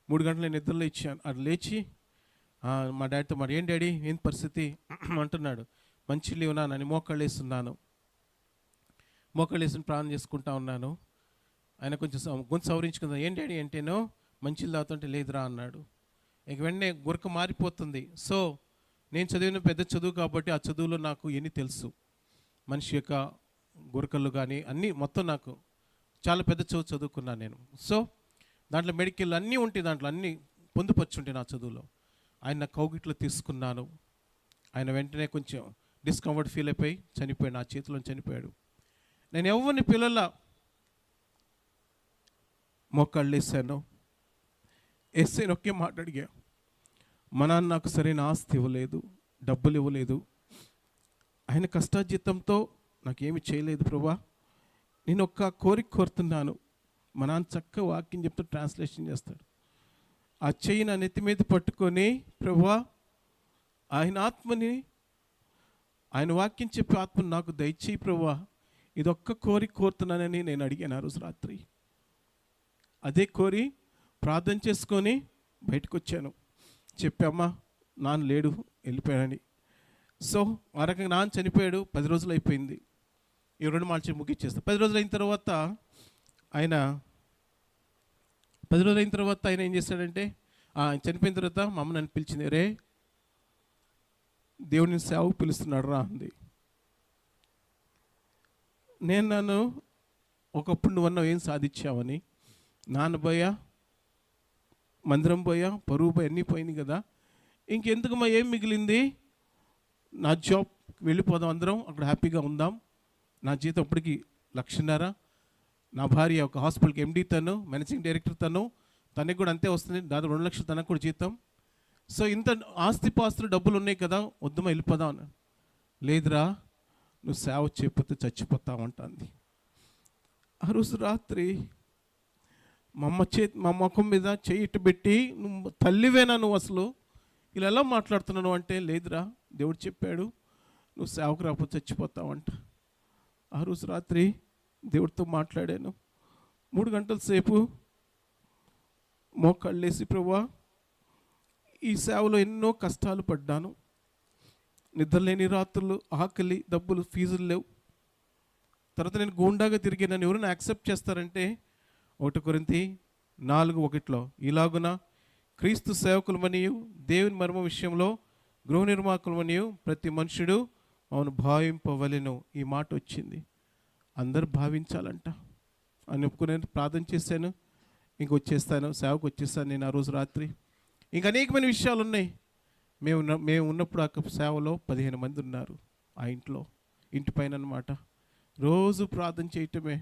3 గంటల నిద్రలో ఇచ్చాను. అది లేచి మా డాడీతో మరి ఏం డాడీ ఏం పరిస్థితి అంటున్నాడు. మంచి లేవునా అని మోకాళ్ళు వేస్తున్నాను. మోకాళ్ళు వేసుకుని ప్రాణం చేసుకుంటా ఉన్నాను. ఆయన కొంచెం గొంతు సవరించుకుందాం. ఏం డాడీ అంటేనో మంచిలు తాగుతుంటే లేదురా అన్నాడు. ఇక వెంటనే గురక మారిపోతుంది. సో నేను చదివిన పెద్ద చదువు కాబట్టి ఆ చదువులో నాకు ఎన్ని తెలుసు, మనిషి యొక్క గురకలు కానీ అన్నీ మొత్తం నాకు చాలా పెద్ద చదువుకున్నాను నేను. సో దాంట్లో మెడికల్ అన్నీ ఉంటాయి, దాంట్లో అన్నీ పొందుపరుచుంటాయి నా చదువులో. ఆయన కౌగిట్లో తీసుకున్నాను. ఆయన వెంటనే కొంచెం డిస్కంఫర్ట్ ఫీల్ అయిపోయి చనిపోయాడు, నా చేతిలో చనిపోయాడు. నేను ఎవరిని పిల్లల మోకాళ్ళు వేసాను. వేసాను, ఒకే మాట అడిగా, మా నాన్న నాకు సరైన ఆస్తి ఇవ్వలేదు, డబ్బులు ఇవ్వలేదు, ఆయన కష్టార్జితంతో నాకేమి చేయలేదు ప్రభా, నేను ఒక్క కోరిక కోరుతున్నాను. మా నాన్న చక్కగా వాక్యం చెప్తూ ట్రాన్స్లేషన్ చేస్తాడు. ఆ చెయ్యి నా నెత్తి మీద పట్టుకొని, ప్రభా ఆయన ఆత్మని, ఆయన వాక్యం చెప్పే ఆత్మని నాకు దయచేయి ప్రభా, ఇదొక్క కోరిక కోరుతున్నానని నేను అడిగాను ఆ రోజు రాత్రి. అదే కోరి ప్రార్థన చేసుకొని బయటకు వచ్చాను. చెప్పామ్మా నాన్న లేడు, వెళ్ళిపోయాడని. సో ఆ రకంగా నాన్న చనిపోయాడు. 10 రోజులు అయిపోయింది. ఈ 2 మార్చి ముగిచ్చేస్తాను. 10 రోజులు అయిన తర్వాత ఆయన ఏం చేశాడంటే, చనిపోయిన తర్వాత మా అమ్మ నన్ను పిలిచింది. రే దేవుడిని సేవకు పిలుస్తున్నాడు రా అంది. నన్ను ఒకప్పుడు నువ్వన్నావు ఏం సాధించావని. నాన్న పోయా, మందిరం పోయా, పరువు పోయా, అన్నీ పోయింది కదా, ఇంకెందుకు మా ఏం మిగిలింది? నా జాబ్ వెళ్ళిపోదాం, అందరం అక్కడ హ్యాపీగా ఉందాం. నా జీతం ఇప్పటికి 1,00,000. నా భార్య ఒక హాస్పిటల్కి ఎండీ, తను మేనేజింగ్ డైరెక్టర్, తనకి కూడా అంతే వస్తుంది, దాదాపు 2 లక్షలు తనకు కూడా జీతం. సో ఇంత ఆస్తిపాస్తులు డబ్బులు ఉన్నాయి కదా, వద్దుమా వెళ్ళిపోదాం అని. లేదురా, నువ్వు సేవ చేయకపోతే చచ్చిపోతావంటుంది. ఆ రోజు రాత్రి మా ముఖం మీద చెయ్యి ఇటు పెట్టి, నువ్వు తల్లివేనా, నువ్వు అసలు ఇలా ఎలా మాట్లాడుతున్నావు అంటే, లేదురా దేవుడు చెప్పాడు నువ్వు సేవకు రాకపోతే చచ్చిపోతావంట. ఆ రోజు రాత్రి దేవుడితో మాట్లాడాను 3 గంటల సేపు. మోకాళ్ళేసి, ప్రభువా ఈ సేవలో ఎన్నో కష్టాలు పడ్డాను, నిద్రలేని రాత్రులు, ఆకలి, డబ్బులు, ఫీజులు లేవు. తర్వాత నేను గూండాగా తిరిగి నన్ను ఎవరైనా యాక్సెప్ట్ చేస్తారంటే 1 కొరింథీ 4:1 ఇలాగున క్రీస్తు సేవకులమనియు దేవుని మర్మ విషయంలో గృహ నిర్వాహకులమనియు ప్రతి మనుషుడు అవును భావింపవలెను. ఈ మాట వచ్చింది. అందరు భావించాలంట అని ఒప్పుకుని ప్రార్థన చేశాను. ఇంక వచ్చేస్తాను, సేవకు వచ్చేస్తాను నేను ఆ రోజు రాత్రి. ఇంక అనేకమైన విషయాలు ఉన్నాయి. మేము ఉన్నప్పుడు ఆ సేవలో 15 మంది ఉన్నారు ఆ ఇంటి పైన అన్నమాట. రోజు ప్రార్థన చేయటమే.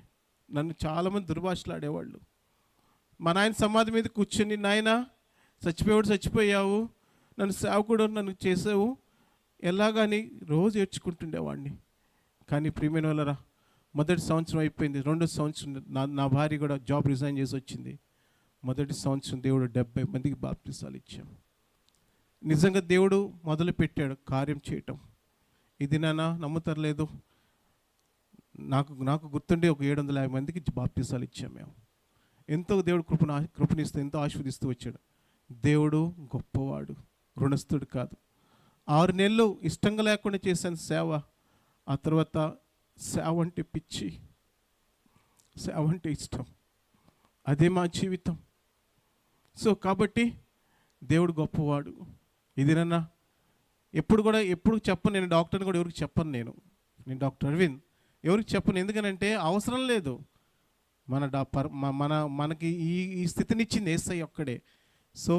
నన్ను చాలామంది దుర్భాషలాడేవాళ్ళు. మా నాయన సమాధి మీద కూర్చొని, నాయన చచ్చిపోయావు, నన్ను సేవకుడు నన్ను చేసావు ఎలాగని రోజు ఏడ్చుకుంటుండేవాడిని. కానీ ప్రియమైన వాళ్ళరా, మొదటి సంవత్సరం అయిపోయింది, 2వ సంవత్సరం నా భార్య కూడా జాబ్ రిజైన్ చేసి వచ్చింది. మొదటి సంవత్సరం దేవుడు 70 మందికి బాప్తిసాలు ఇచ్చాం. నిజంగా దేవుడు మొదలు పెట్టాడు కార్యం చేయటం. ఇది నమ్ముతారు లేదు, నాకు గుర్తుండే ఒక 750 మందికి బాప్తిసాలు ఇచ్చాం మేము. ఎంతో దేవుడు కృపణిస్తూ ఎంతో ఆశీర్వదిస్తూ వచ్చాడు. దేవుడు గొప్పవాడు, రుణస్థుడు కాదు. 6 నెలలు ఇష్టంగా లేకుండా చేశాను సేవ. ఆ తర్వాత సేవ అంటే పిచ్చి, సేవ అంటే ఇష్టం, అదే మా జీవితం. సో కాబట్టి దేవుడు గొప్పవాడు. ఇది ఎప్పుడు చెప్పను. నేను డాక్టర్ని కూడా ఎవరికి చెప్పను. నేను డాక్టర్ అరవింద్ ఎవరికి చెప్పను. ఎందుకనంటే అవసరం లేదు. మనకి ఈ స్థితినిచ్చింది యేసయ్య ఒక్కడే. సో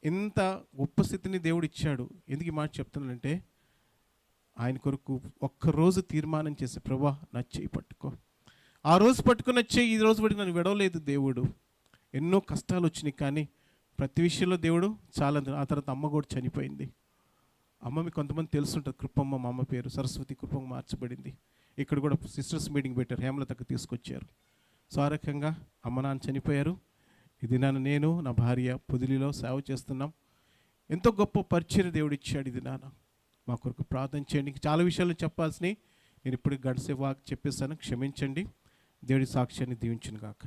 ఇంత గొప్ప స్థితిని దేవుడు ఇచ్చాడు. ఎందుకు ఈ మాట చెప్తున్నానంటే, ఆయన కొరకు ఒక్కరోజు తీర్మానం చేసి, ప్రభా నా చెయ్యి పట్టుకో. ఆ రోజు పట్టుకుని వచ్చే ఈ రోజు బట్టి నన్ను విడవలేదు దేవుడు. ఎన్నో కష్టాలు వచ్చినాయి, కానీ ప్రతి విషయంలో దేవుడు చాలా. ఆ తర్వాత అమ్మ కూడా చనిపోయింది. అమ్మ మీకు కొంతమంది తెలుసుంటుంది, కృపమ్మ. మా అమ్మ పేరు సరస్వతి కృపమ్మ మార్చబడింది. ఇక్కడ కూడా సిస్టర్స్ మీటింగ్ పెట్టారు, హేమలతకు తీసుకొచ్చారు. సో ఆ రకంగా అమ్మ నాన్న చనిపోయారు. ఇది నేను నా భార్య పొదిలిలో సేవ చేస్తున్నాం. ఎంతో గొప్ప పరిచయం దేవుడు ఇచ్చాడు. ఇది మా కొరకు ప్రార్థన చేయండి. చాలా విషయాలు చెప్పాల్సినవి నేను ఇప్పుడు గడిసే చెప్పేస్తాను, క్షమించండి. దేవుడి సాక్ష్యాన్ని దీవించును గాక.